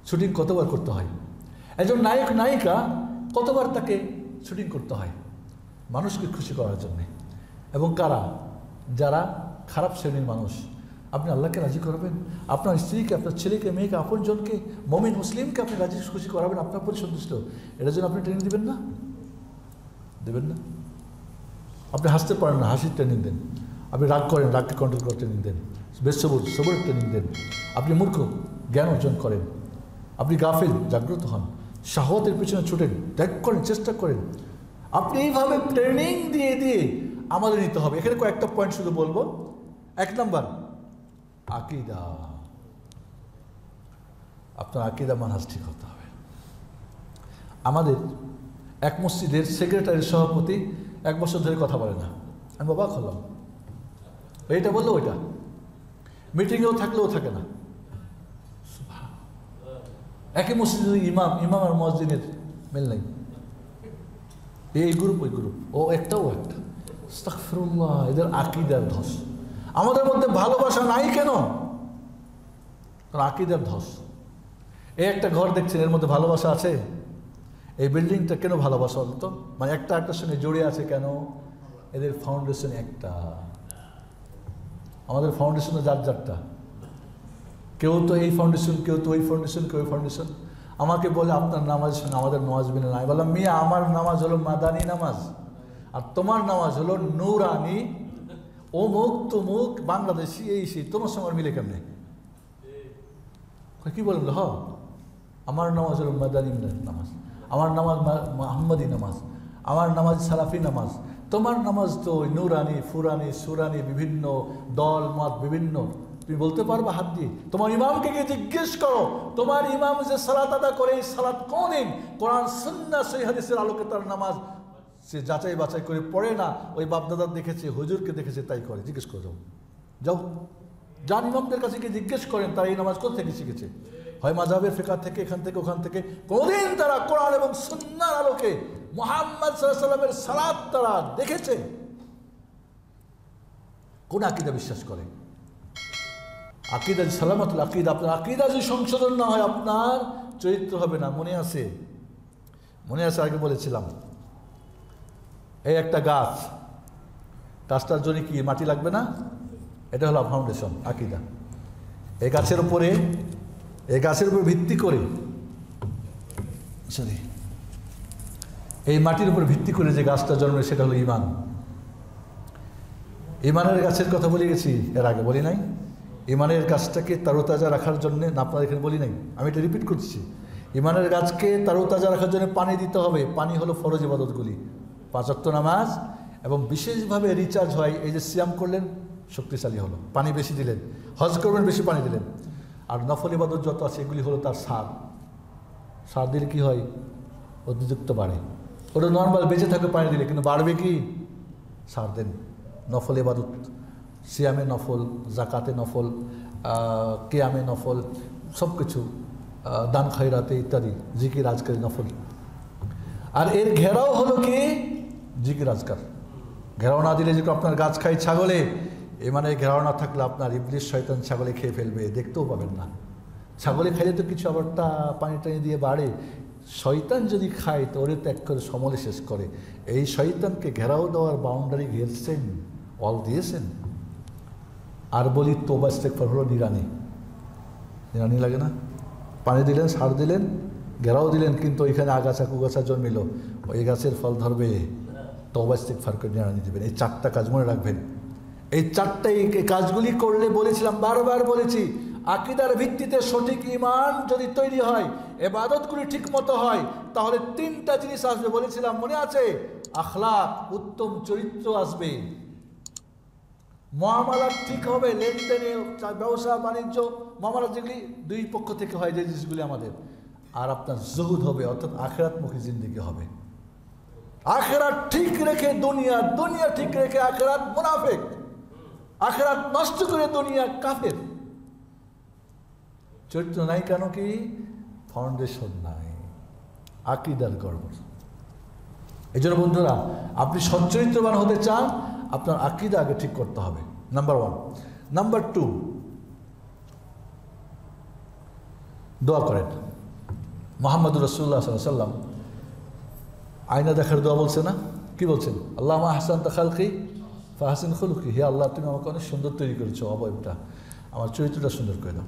শুটিং কতবার করতে হয়। একজন নায়ক নায়িকা কতবার তাকে শুটিং করতে হয় মানুষকে খুশি করার জন্যে। এবং কারা? যারা খারাপ শ্রেণীর মানুষ। আপনি আল্লাহকে রাজি করবেন, আপনার স্ত্রীকে, আপনার ছেলেকে, মেয়েকে, আপনজনকে, মুমিন মুসলিমকে আপনি রাজি খুশি করাবেন আপনার প্রতি সন্তুষ্ট, এটার জন্য আপনি ট্রেনিং দেবেন না? দেবেন না? আপনি হাসতে পারেন না, হাসির ট্রেনিং দেন। আপনি রাগ করেন, রাগকে কন্ট্রোল করার ট্রেনিং দেন। বেসবর, সবরের ট্রেনিং দেন। আপনি মূর্খ, জ্ঞান অর্জন করেন। আপনি গাফিল, জাগ্রত হন। শাহওয়াতের পিছনে ছুটেন, ত্যাগ করেন, চেষ্টা করেন। আপনি এইভাবে ট্রেনিং দিয়ে দিয়ে আমাদের নিতে হবে। এখানে কয়েকটা পয়েন্ট শুধু বলবো। 1 নম্বর, আকীদা। আপনার আকীদা মানহাজ ঠিক হতে হবে। আমাদের এক মসজিদের সেক্রেটারি সভাপতি 1 বছর ধরে কথা বলে না। আমি অবাক হলাম, এইটা বললো ওইটা, মিটিংয়েও থাকলেও থাকে না। একই মসজিদের ইমাম আর মসজিদের মেল নাই, এই গ্রুপ ওই গ্রুপ, ও একটাও একটা। আস্তাগফিরুল্লাহ, এদের আকীদার ধস। আমাদের মধ্যে ভালোবাসা নাই কেন? আকীদার ধস। এই একটা ঘর দেখছেন, এর মধ্যে ভালোবাসা আছে? এই বিল্ডিংটা কেন ভালোবাসা হতো? মানে একটা একটার সঙ্গে জড়িয়ে আছে কেন? এদের ফাউন্ডেশন একটা, আমাদের ফাউন্ডেশনে যার যারটা। কেউ তো এই ফাউন্ডেশন, কেউ তো ওই ফাউন্ডেশন, কেউ ওই ফাউন্ডেশন। আমাকে বলে আপনার নামাজের সঙ্গে আমাদের নামাজ মিলে না। আমি বললাম মিয়া আমার নামাজ হলো মাদানী নামাজ, আর তোমার নামাজ হলো নূরানি, অমুক তমুক বাংলাদেশি, এই সেই, তোমার সঙ্গে মিলে কেমনে? কি বলল? হ, আমার নামাজ হলো মাদানী নামাজ, আমার নামাজ মোহাম্মদী নামাজ, আমার নামাজ সালাফি নামাজ, তোমার নামাজ তো ওই নূরানি ফুরানি সুরানি বিভিন্ন দল মত বিভিন্ন। তুমি বলতে পারবা হাত দিয়ে? তোমার ইমামকে গিয়ে জিজ্ঞেস করো, তোমার ইমাম যে সালাত আদা করে এই সালাত কোনদিন কোরআন সুন্নাহ সহিহ হাদিসের আলোকে তার নামাজ সে যাচাই বাছাই করে পড়ে না, ওই বাপদাদার দেখেছে, হুজুরকে দেখেছে, তাই করে। জিজ্ঞেস করে যাও, যাও, যান ইমামদের কাছে গিয়ে জিজ্ঞেস করেন তারা এই নামাজ কোথা থেকে শিখেছে। হয় মাযহাবের ফিকহ থেকে, এখান থেকে ওখান থেকে। কোনদিন তারা কোরআন এবং সুন্নাহর আলোকে মুহাম্মদ সাল্লাল্লাহু আলাইহি ওয়াসাল্লামের সালাত তারা দেখেছে? কোন আকীদা বিশ্বাস করে? আকীদা সালামাতুল আকীদা। আপনার আকীদা যদি সংশোধন না হয় আপনার চরিত্র হবে না। মনে আছে? মনে আছে আগে বলেছিলাম, এই একটা গাছ, গাছটার জন্য কি মাটি লাগবে না? এটা হলো ফাউন্ডেশন, আকীদা। এই গাছের উপরে ভিত্তি করে, সরি, এই মাটির উপর ভিত্তি করে যে গাছটা জন্মে সেটা হলো ঈমান। ঈমানের গাছের কথা বলে গেছি এর আগে, বলি নাই? ঈমানের গাছটাকে তারোতাজা রাখার জন্য, না আপনার এখানে বলি নাই, আমি এটা রিপিট করছি। ঈমানের গাছকে তারোতাজা রাখার জন্য পানি দিতে হবে। পানি হলো ফরজ ইবাদতগুলি, 5 ওয়াক্ত নামাজ, এবং বিশেষভাবে রিচার্জ হয়। এই যে সিয়াম করলেন, শক্তিশালী হলো, পানি বেশি দিলেন। হজ করবেন, বেশি পানি দিলেন। আর নফল ইবাদত যত আছে এগুলি হলো তার সার। সার দিলে কী হয়? অতিযুক্ত বাড়ে। ওটা নর্মাল বেঁচে থাকে পানি দিলে, কিন্তু বাড়বে কি? সার দেন। নফল ইবাদত, সিয়ামে নফল, জাকাতে নফল, কিয়ামে নফল, সব কিছু, দান খয়রাতে ইত্যাদি, জিকির আজকারি নফল। আর এর ঘেরাও হলো কি? জিকির আজকার। ঘেরাও না দিলে, যেটা আপনার গাছ খাই ছাগলে, এ মানে ঘেরাও না থাকলে আপনার ইবলিস শয়তান ছাগলে খেয়ে ফেলবে, দেখতেও পাবেন না। ছাগলে খাইলে তো কিছু আবার পানি টানি দিয়ে বাড়ে। শয়তান যদি খায় তো ওরে ত্যাগ করে সমলে শেষ করে। এই শয়তানকে ঘেরাও দেওয়ার বাউন্ডারি ঘেরছেন, অল দিয়েছেন। আর বলি তওবা ইস্তেগফার হলো নিরানি। নিরানি লাগে না? পানি দিলেন, সার দিলেন, ঘেরাও দিলেন, কিন্তু ওইখানে আগাছা কুগাছা জন্মিল, ওই গাছের ফল ধরবে? তওবা ইস্তেগফার করে নিরানি দেবেন। এই 4টা কাজ মনে রাখবেন। এই 4টাই কাজগুলি করলে, বলেছিলাম, বারবার বলেছি, আকীদার ভিত্তিতে সঠিক ঈমান যদি তৈরি হয়, ইবাদতগুলি ঠিক মতো হয়, তাহলে 3টা জিনিস আসবে বলেছিলাম, মনে আছে? আখলাক, উত্তম চরিত্র আসবে, মুআমালা ঠিক হবে, লেনদেনে, ব্যবসা বাণিজ্য, মুআমালা যেগুলি দুই পক্ষ থেকে হয়, যে জিনিসগুলি আমাদের। আর আপনার জুহুদ হবে, অর্থাৎ আখিরাতমুখী জিন্দেগি হবে। আখিরাত ঠিক রেখে দুনিয়া, দুনিয়া ঠিক রেখে আখিরাত, মুনাফিক। আখিরাত নষ্ট করে দুনিয়া, কাফের। চরিত্র নাই কেন? কি? ফাউন্ডেশন নাই, আকীদার গড়বড়। এই জন্য বন্ধুরা, আপনি সচ্চরিত্রবান হতে চান, আপনার আকীদা আগে ঠিক করতে হবে, নাম্বার 1। নাম্বার 2, দোয়া করেন। মুহাম্মদুর রাসূলুল্লাহ সাল্লাল্লাহু আলাইহি ওয়াসাল্লাম আয়না দেখার দোয়া বলছে না? কি বলছেন? আল্লাহুম্মা আহসানতা খালকি ফাহসিন খুলুকি। হে আল্লাহ, তুমি আমাকে অনেক সুন্দর তৈরি করেছো, অবয়বটা, আমার চরিত্রটা সুন্দর করে দাও।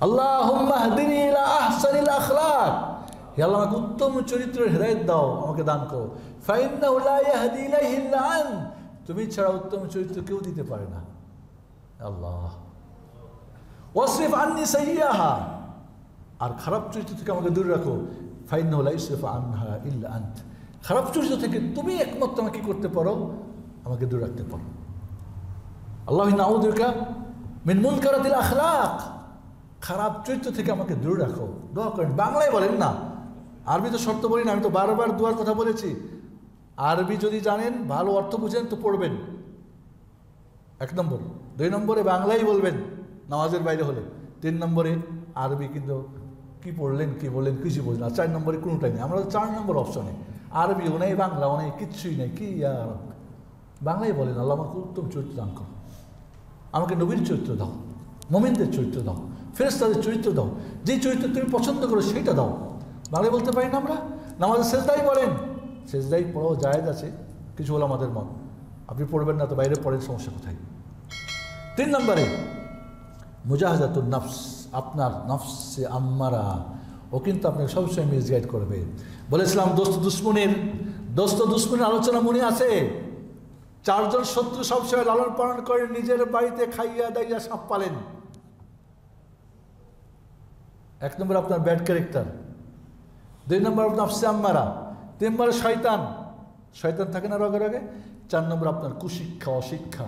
আল্লাহুম্মা হদিনি ইলা আহসানিল আখলাক। হে আল্লাহ, আমাকে উত্তম চরিত্রের হেদায়েত দাও, আমাকে দান করো। ফাইন্নাহু লা ইয়াহদি ইলাইহি ইল্লা আন্ত। তুমি ছাড়া উত্তম চরিত্র কেউ দিতে পারে না। আল্লাহ। ওয়াসরিফ আন্নি সাইয়্যাহা। আর খারাপ চরিত্র থেকে আমাকে দূরে রাখো। ফাইন্নাহু লা ইউসরিফু আনহা ইল্লা আন্ত। খারাপ চরিত্র থেকে তুমি একমাত্র আমাকে কি করতে পারো? আমাকে দূরে রাখতে পারো। আল্লাহুম্মা নাউযু বিকা মিন মুনকারাতিল আখলাক। খারাপ চরিত্র থেকে আমাকে দূরে রাখো। দোয়া করেন, বাংলায় বলেন না, আরবি তো শর্ত বলি না। আমি তো বারবার দোয়ার কথা বলেছি। আরবি যদি জানেন, ভালো অর্থ বুঝেন তো পড়বেন, 1 নম্বর। 2 নম্বরে বাংলাই বলবেন নামাজের বাইরে হলে। 3 নম্বরে আরবি, কিন্তু কি পড়লেন কি বললেন কিছু বুঝলেন। আর 4 নম্বরে কোনোটাই নেই। আমরা 4 নম্বর অপশনে, আরবিও নেই, বাংলাও নেই, কিচ্ছুই নেই। কি আর বাংলায় বলেন, আল্লাহ আমাকে উত্তম চরিত্র দান করো, আমাকে নবীর চরিত্র দাও, মুমিনদের চরিত্র দাও, ফেরেশতাদের চরিত্র দাও, যেই চরিত্র তুমি পছন্দ করো সেইটা দাও। বাংলায় বলতে পারি না আমরা? নামাজের সেজদাই বলেন, সেজদাই পড়াও জায়েজ আছে, কিছু হলো আমাদের মত। আপনি পড়বেন না তো বাইরে পড়েন, সমস্যা কোথায়? 3 নম্বরে মুজাহাদাতুন নফস, আপনার নফসে আম্মারা, ও কিন্তু আপনাকে সবসময় মিসগাইড করবে। বলেছিলাম দোস্ত দুশ্মনের আলোচনা মনে আছে? 4 জন শত্রু সবসময় লালন পালন করে, নিজের বাড়িতে খাইয়া দাইয়া সাপ পালেন। 1 নম্বর আপনার ব্যাড ক্যারেক্টার, 2 নম্বর আপনার নফসে আম্মারা, 3 নম্বরে শয়তান থাকে না রগে রগে, 4 নম্বর আপনার কুশিক্ষা, অশিক্ষা।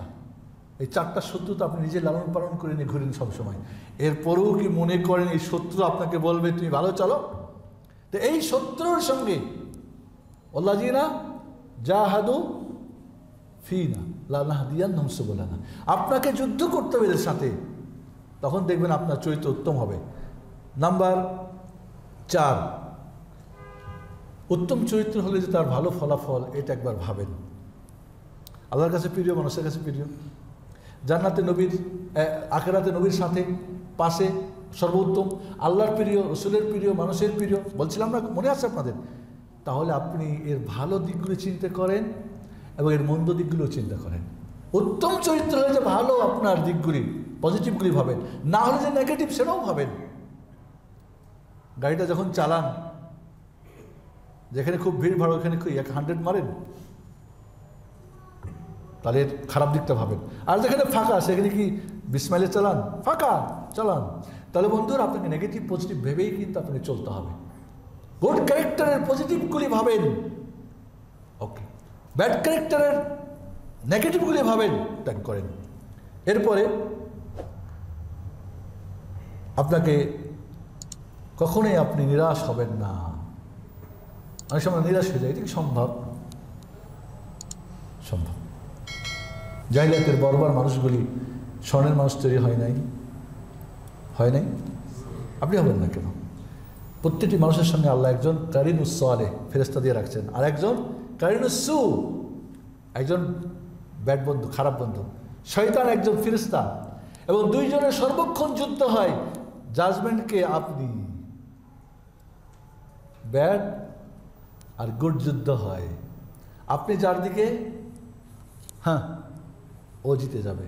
এই 4টা শত্রু তো আপনি নিজে লালন পালন করে নিয়ে ঘুরেন সবসময়। এরপরেও কি মনে করেন এই শত্রু আপনাকে বলবে তুমি ভালো চলো? তো এই শত্রুর সঙ্গে ওয়াল্লাযিনা জাহাদু ফিনা লানাহদিয়ান্নাহুম সুবুলানা, আপনাকে যুদ্ধ করতে হবে এদের সাথে, তখন দেখবেন আপনার চরিত্র উত্তম হবে। নাম্বার 4, উত্তম চরিত্র হলে যে তার ভালো ফলাফল, এটা একবার ভাবেন। আল্লাহর কাছে প্রিয়, মানুষের কাছে প্রিয়, জান্নাতে নবীর, আখিরাতে নবীর সাথে পাশে সর্বোত্তম, আল্লাহর প্রিয়, রসুলের প্রিয়, মানুষের প্রিয়, বলছিলাম না, মনে আছে আপনাদের? তাহলে আপনি এর ভালো দিকগুলো চিন্তা করেন এবং এর মন্দ দিকগুলো চিন্তা করেন। উত্তম চরিত্র হলে যে ভালো আপনার দিকগুলি, পজিটিভগুলি ভাবেন, না হলে যে নেগেটিভ সেটাও ভাবেন। গাড়িটা যখন চালান, যেখানে খুব ভিড় ভাড় ওখানে 100 মারেন, তাহলে এর খারাপ দিকটা ভাবেন। আর যেখানে ফাঁকা সেখানে কি 20 মাইলে চালান, ফাঁকা চালান। তাহলে বন্ধুরা আপনাকে নেগেটিভ পজিটিভ ভেবেই কিন্তু আপনাকে চলতে হবে। গুড ক্যারেক্টারের পজিটিভগুলি ভাবেন, ওকে, ব্যাড ক্যারেক্টারের নেগেটিভগুলি ভাবেন, ত্যাগ করেন। এরপরে আপনাকে কখনোই আপনি নিরাশ হবেন না। অনেক সময় নিরাশ হয়ে যায়, এটা কি সম্ভব? সম্ভব। জাহিলিয়াতের বর্বর মানুষগুলি স্বর্ণের মানুষ তৈরি হয় নাই? আপনি হবেন না কেন? প্রত্যেকটি মানুষের সঙ্গে আল্লাহ একজন কারিনুস সালেহ ফেরেশতা দিয়ে রাখছেন, আর একজন কারিনুস সু, একজন ব্যাড বন্ধু, খারাপ বন্ধু। শয়তান একজন ফেরেশতা, এবং 2 জনের সর্বক্ষণ যুদ্ধ হয়। জাজমেন্টকে আপনি ব্যাড আর গুড যুদ্ধ হয়, আপনি যার দিকে, হ্যাঁ, ও জিতে যাবে।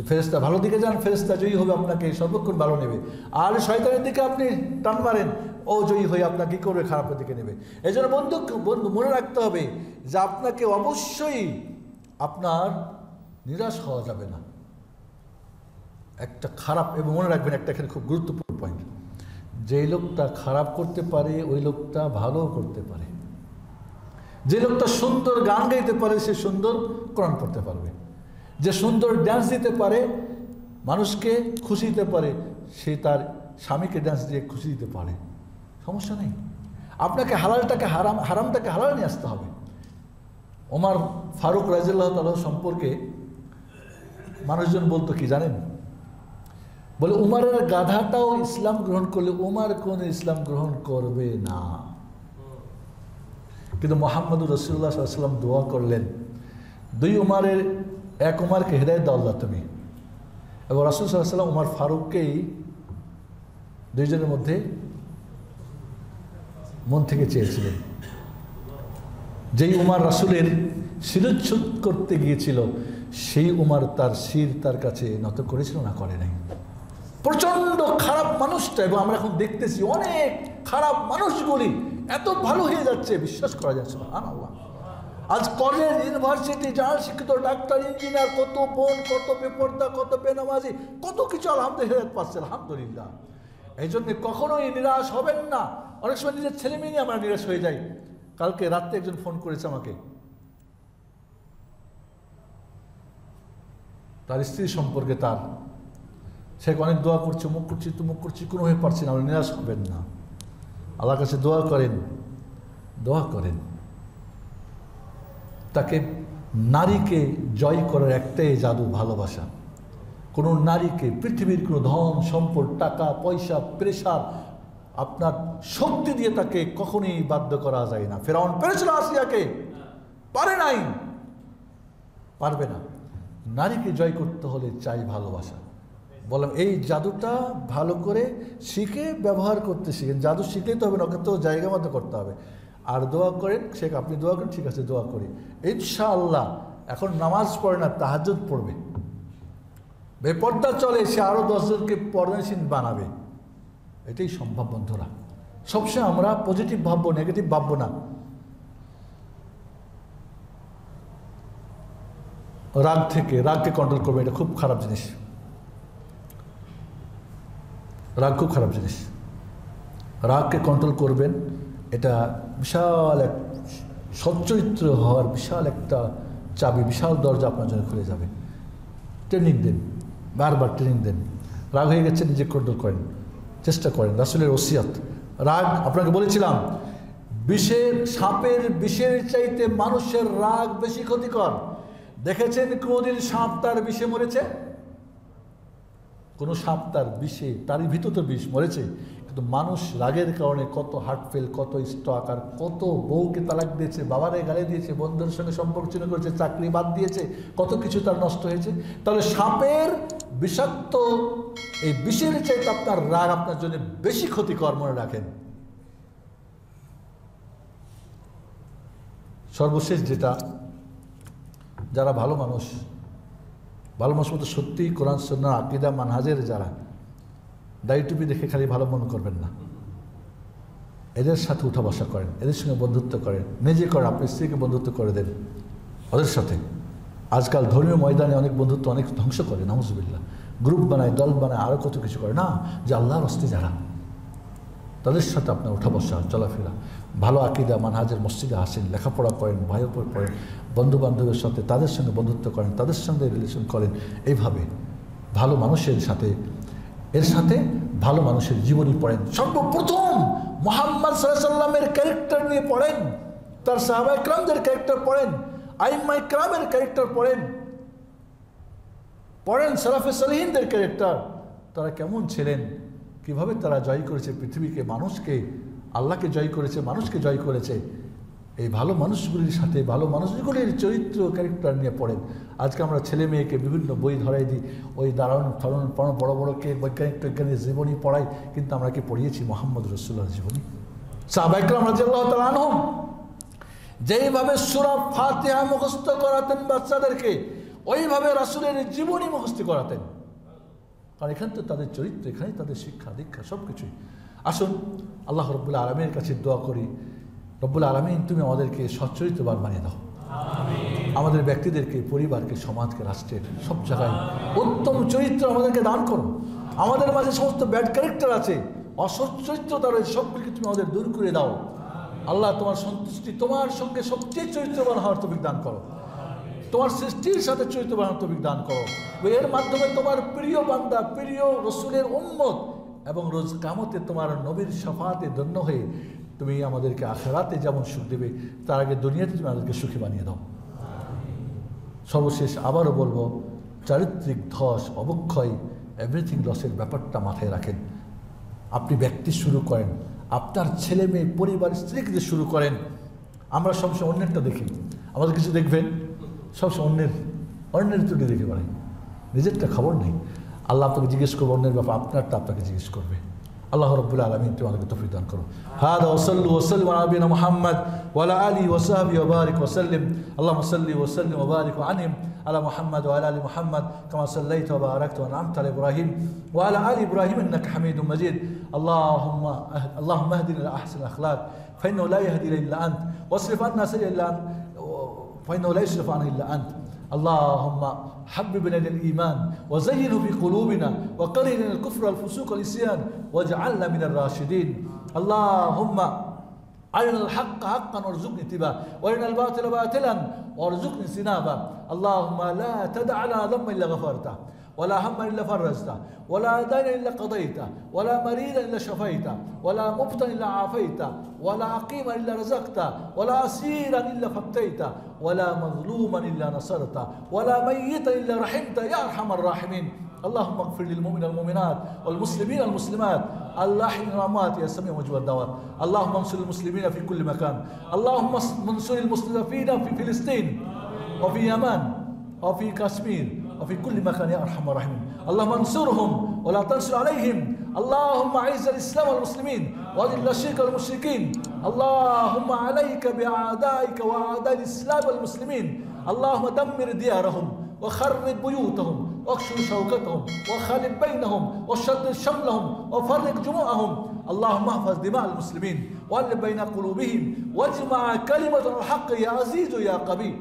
ফেরেশতা ভালো দিকে যান, ফেরেশতা জয়ী হবে, আপনাকে সর্বক্ষণ ভালো নেবে। আর শয়তানের দিকে আপনি টান মারেন, ও জয়ী হয়ে আপনাকে কী করবে? খারাপের দিকে নেবে। এই জন্য বন্ধু মনে রাখতে হবে যে আপনাকে অবশ্যই আপনার নিরাশ হওয়া যাবে না। একটা খারাপ, এবং মনে রাখবেন একটা এখানে খুব গুরুত্বপূর্ণ পয়েন্ট, যে লোকটা খারাপ করতে পারে ওই লোকটা ভালো করতে পারে। যে লোকটা সুন্দর গান গাইতে পারে সে সুন্দর কোরআন পড়তে পারবে। যে সুন্দর ড্যান্স দিতে পারে, মানুষকে খুশি দিতে পারে, সে তার স্বামীকে ড্যান্স দিয়ে খুশি দিতে পারে, সমস্যা নেই। আপনাকে হালালটাকে হারামটাকে হালাল নিয়ে আসতে হবে। ওমর ফারুক রাদিয়াল্লাহু তাআলা সম্পর্কে মানুষজন বলতো কি জানেন? বলে উমরের গাধাটাও ইসলাম গ্রহণ করলে উমর কোন ইসলাম গ্রহণ করবে না। কিন্তু মুহাম্মদুর রাসূলুল্লাহ সাল্লাল্লাহু আলাইহি ওয়াসাল্লাম দোয়া করলেন, 2 উমরের, 1 উমরকে হেদায়েত দাও আল্লাহ তুমি, এবং রাসূল সাল্লাল্লাহু আলাইহি ওয়াসাল্লাম উমর ফারুককেই 2 জনের মধ্যে মন থেকে চেয়েছিলেন। যেই উমর রাসূলের শিরচ্ছুদ করতে গিয়েছিল, সেই উমর তার শির তার কাছে নত করেছিল না করে নাই? প্রচন্ড খারাপ মানুষটা, এবং আমরা এখন দেখতেছি অনেক খারাপ মানুষগুলি এত ভালো হয়ে যাচ্ছে, বিশ্বাস করা যাচ্ছে। সুবহানাল্লাহ। আজ কলেজ, ইউনিভার্সিটি, যারা শিক্ষিত, ডাক্তার, ইঞ্জিনিয়ার, কত বোন, কত বেপরদা, কত বেনামাজি, কত কিছু আলহামদুলিল্লাহ পাচ্ছে, আলহামদুলিল্লাহ। এই জন্য কখনোই নিরাশ হবেন না। অনেক সময় নিজের ছেলে মেয়ে নিয়ে আমরা নিরাশ হয়ে যাই। কালকে রাত্রে একজন ফোন করেছে আমাকে, তার স্ত্রী সম্পর্কে, তার সে অনেক দোয়া করছে, মুখ করছি, তুমুক করছি, কোনোভাবে পারছি না। আমরা নিরাশ হবেন না, আল্লাহর কাছে দোয়া করেন। তাকে, নারীকে জয় করার একটাই জাদু, ভালোবাসা। কোনো নারীকে, পৃথিবীর কোনো ধন সম্পদ, টাকা পয়সা, প্রেশার, আপনার শক্তি দিয়ে তাকে কখনোই বাধ্য করা যায় না। ফেরাউন পেরেছিল আসিয়াকে, পারে নাই, পারবে না। নারীকে জয় করতে হলে চাই ভালোবাসা। বললাম এই জাদুটা ভালো করে শিখে ব্যবহার করতে শিখেন। জাদু শিখলেই তো হবে না, ওকে তো জায়গা মতো করতে হবে। আর দোয়া করেন, শেখ আপনি দোয়া করেন, ঠিক আছে দোয়া করি, ইনশাআল্লাহ। এখন নামাজ পড়ে না, তাহাজ্জুদ পড়বে। বেপর্দা চলে, সে আরো 10 জনকে পর্দাশীল বানাবে। এটাই সম্ভব বন্ধুরা। সবসময় আমরা পজিটিভ ভাববো, নেগেটিভ ভাববো না। রাগকে কন্ট্রোল করবে, এটা খুব খারাপ জিনিস। রাগ খুব খারাপ জিনিস। রাগকে কন্ট্রোল করবেন, এটা বিশাল এক সচ্চরিত্র হওয়ার বিশাল একটা চাবি, বিশাল দরজা আপনার জন্য খুলে যাবে। ট্রেনিং দেন, বারবার ট্রেনিং দেন। রাগ হয়ে গেছে, নিজে কন্ট্রোল করেন, চেষ্টা করেন। রাসূলের ওসিয়ত। রাগ, আপনাকে বলেছিলাম, সাপের বিষের চাইতে মানুষের রাগ বেশি ক্ষতিকর। দেখেছেন কোনদিন সাপ তার বিষে মরেছে? কোনো সাপ তার বিষে, তারই ভিতর তো বিষ, মরেছে। কিন্তু মানুষ রাগের কারণে কত হার্ট ফেল, কত স্ট্রোক, আর কত বউকে তালাক দিয়েছে, বাবারে গালি দিয়েছে, বন্ধুদের সঙ্গে সম্পর্ক ছিন্ন করেছে, চাকরি বাদ দিয়েছে, কত কিছু তার নষ্ট হয়েছে। তাহলে সাপের বিষাক্ত এই বিষের চাইতে আপনার রাগ আপনার জন্য বেশি ক্ষতিকর, মনে রাখেন। সর্বশেষ যেটা, যারা ভালো মানুষ মতো সত্যিই কোরআন সুন্নাহ আকীদা মানহাজের যারা, দাড়ি টুপি দেখে খালি ভালো মনে করবেন না। এদের সাথে উঠা বসা করেন, এদের সঙ্গে বন্ধুত্ব করেন, নিজে করেন, আপনার স্ত্রীকে বন্ধুত্ব করে দেন ওদের সাথে। আজকাল ধর্মীয় ময়দানে অনেক বন্ধুত্ব অনেক ধ্বংস করে, নাউজুবিল্লাহ। গ্রুপ বানায়, দল বানায়, আরও কত কিছু করে না। যে আল্লাহর রাস্তায় যারা, তাদের সাথে আপনার উঠা বসা, চলাফেরা, ভালো আকীদা মানহাজের মসজিদে আসেন, লেখাপড়া করেন, ভাইয়ের উপর পড়েন, বন্ধুবান্ধবের সাথে তাদের সঙ্গে বন্ধুত্ব করেন, তাদের সঙ্গে রিলেশন করেন। এইভাবে ভালো মানুষের সাথে, এর সাথে ভালো মানুষের জীবনী পড়েন। সর্বপ্রথম মুহাম্মদ সাল্লাল্লাহু আলাইহি ওয়াসাল্লামের ক্যারেক্টার নিয়ে পড়েন, তার সাহাবায়ে কেরামদের ক্যারেক্টার পড়েন, আইম্মায়ে কেরামের ক্যারেক্টার পড়েন, সালাফে সালিহিনদের ক্যারেক্টার। তারা কেমন ছিলেন, কিভাবে তারা জয় করেছে পৃথিবীকে, মানুষকে, আল্লাহকে জয় করেছে, মানুষকে জয় করেছে। এই ভালো মানুষগুলির সাথে, ভালো মানুষগুলির চরিত্র ক্যারেক্টার নিয়ে পড়েন। আজকে আমরা ছেলে মেয়েকে বিভিন্ন বই ধরাই দিই, ওই দারুণ বড় বড়কে বৈজ্ঞানিক জীবনী পড়াই, কিন্তু আমরা কি পড়িয়েছি মুহাম্মদ রাসূলুল্লাহর জীবনী? সাহাবায়ে কেরাম রাদিয়াল্লাহু তাআলা আনহুম যেইভাবে সূরা ফাতিহা মুখস্থ করাতেন বাচ্চাদেরকে, ওইভাবে রাসূলের জীবনী মুখস্থ করাতেন। কারণ এখানে তো তাদের চরিত্র, এখানে তাদের শিক্ষা দীক্ষা সব কিছুই। আসুন আল্লাহ রব্বুল আলামিনের কাছে দোয়া করি, রব্বুল আলামিন তুমি আমাদেরকে সচ্চরিত্রবান বানিয়ে দাও। আমাদের ব্যক্তিদেরকে, পরিবারকে, সমাজকে, রাষ্ট্রের সব জায়গায় উত্তম চরিত্র আমাদেরকে দান করো। আমাদের মাঝে সমস্ত ব্যাড ক্যারেক্টার আছে, অসৎ চরিত্রতা রয়েছে, সবগুলিকে তুমি আমাদের দূর করে দাও। আল্লাহ তোমার সন্তুষ্টি, তোমার সঙ্গে সবচেয়ে চরিত্রবান হওয়ার তৌফিক দান করো। তোমার সৃষ্টির সাথে চরিত্রবান হওয়ার তৌফিক দান করো। এর মাধ্যমে তোমার প্রিয় বান্দা, প্রিয় রসুলের উম্মত এবং রোজ কিয়ামতে তোমার নবীর শাফাআতে ধন্য হয়ে তুমি আমাদেরকে আখিরাতে যেমন সুখ দেবে, তার আগে দুনিয়াতে তুমি আমাদেরকে সুখী বানিয়ে দাও। সর্বশেষ আবারও বলবো, চারিত্রিক ধস, অবক্ষয়, এভরিথিং লসের ব্যাপারটা মাথায় রাখেন। আপনি ব্যক্তি শুরু করেন, আপনার ছেলে মেয়ে, পরিবার, স্ত্রীকে দিয়ে শুরু করেন। আমরা সবসময় অন্যেরটা দেখি, আমাদের কিছু দেখবেন সবসময় অন্যের ত্রুটি দেখে বেড়াই, নিজেরটা খবর নেই। আল্লাহ আপনাকে জিজ্ঞেস করবো অন্যের ব্যাপার, আপনারটা আপনাকে জিজ্ঞেস করবে। আল্লাহ রাব্বুল আলামিন তুমি আমাদেরকে তৌফিক দান করো। হাদা ওয়া সাল্লু ওয়া সাল্লিমু আলা নবিয়িনা মুহাম্মদ ওয়া আলা আলিহি ওয়া সাহবিহি ওয়া বারিক ওয়া সাল্লিম। আল্লাহুম্মা সাল্লি ওয়া সাল্লিম ওয়া বারিক ওয়া আনইম আলা মুহাম্মদ ওয়া আলা আলি মুহাম্মদ কামা সাল্লাইতা ওয়া বারাকতা ওয়া আন'আমতা আলা ইব্রাহিম ওয়া আলা আলি ইব্রাহিম ইন্নাকা হামিদুম মাজিদ। আল্লাহুম্মা ইহদিনা ইলা আহসানিল আখলাক ফাইন্নাহু লা ইয়াহদি ইল্লা আনত ওয়াসরিফ আন্না সাইয়্যা ইল্লা আনত ফাইন্নাহু লা ইয়াসরিফু আন্না ইল্লা আনত। اللهم حببنا الى الايمان وزينه في قلوبنا وكره لنا الكفر والفسوق والعصيان واجعلنا من الراشدين. اللهم أرنا الحق حقا وارزقنا اتباعه وأرنا الباطل باطلا وارزقنا اجتنابه. اللهم لا تدع لنا ذنبا الا غفرته ولا هما الا فرجته ولا دينا الا قضيته ولا مريضا الا شفيته ولا مبتلا الا عافيته ولا عقيما الا رزقته ولا اسيرا الا فكيته ولا مظلوما الا نصرته ولا ميتا الا رحمته يا ارحم الراحمين. اللهم اغفر للمؤمنين والمؤمنات والمسلمين والمسلمات اللاحقين والاموات يا سميع مجيب الدعوات. اللهم انصر المسلمين في كل مكان. اللهم انصر المستضعفين في فلسطين وفي يمن وفي كشمير وفي كل مكان يا ارحم الراحمين. اللهم انصرهم ولا تنصر عليهم. اللهم اعز الاسلام والمسلمين واذل الشرك والمشركين. اللهم عليك باعدائك واعداء الاسلام والمسلمين. اللهم دمر ديارهم وخرب بيوتهم واكشف شوكتهم وخالف بينهم وشدد شملهم وفرق جموعهم. اللهم احفظ دماء المسلمين وألف بين قلوبهم واجمع كلمة الحق يا عزيز يا قوي.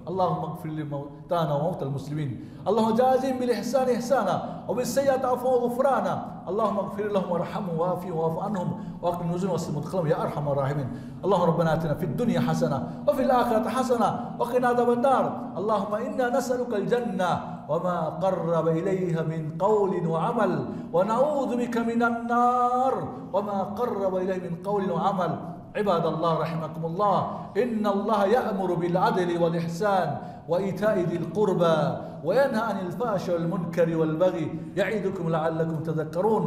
اللهم اغفر لموتانا وموتى المسلمين. اللهم جازهم بالإحسان إحسانا وبالسيئات عفوا وغفرانا. اللهم اغفر لهم وارحمهم وعافهم واعف عنهم واكرم نزلهم واسلم مدخلهم يا أرحم الراحمين. اللهم ربنا آتنا في الدنيا حسنة وفي الآخرة حسنة وقنا عذاب النار. اللهم إنا نسألك الجنة وما قرب إليها من قول وعمل، ونعوذ بك من النار وما قرب إليه من قول وعمل. عباد الله رحمكم الله، إن الله يأمر بالعدل والإحسان وإيتاء ذي القربى وينهى عن الفحشاء والمنكر والبغي يعظكم لعلكم تذكرون.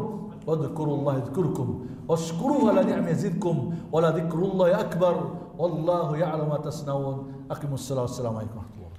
واذكروا الله يذكركم واشكروه على نعمه يزدكم ولذكر الله أكبر والله يعلم ما تصنعون. أقيموا الصلاة والسلام عليكم ورحمة الله.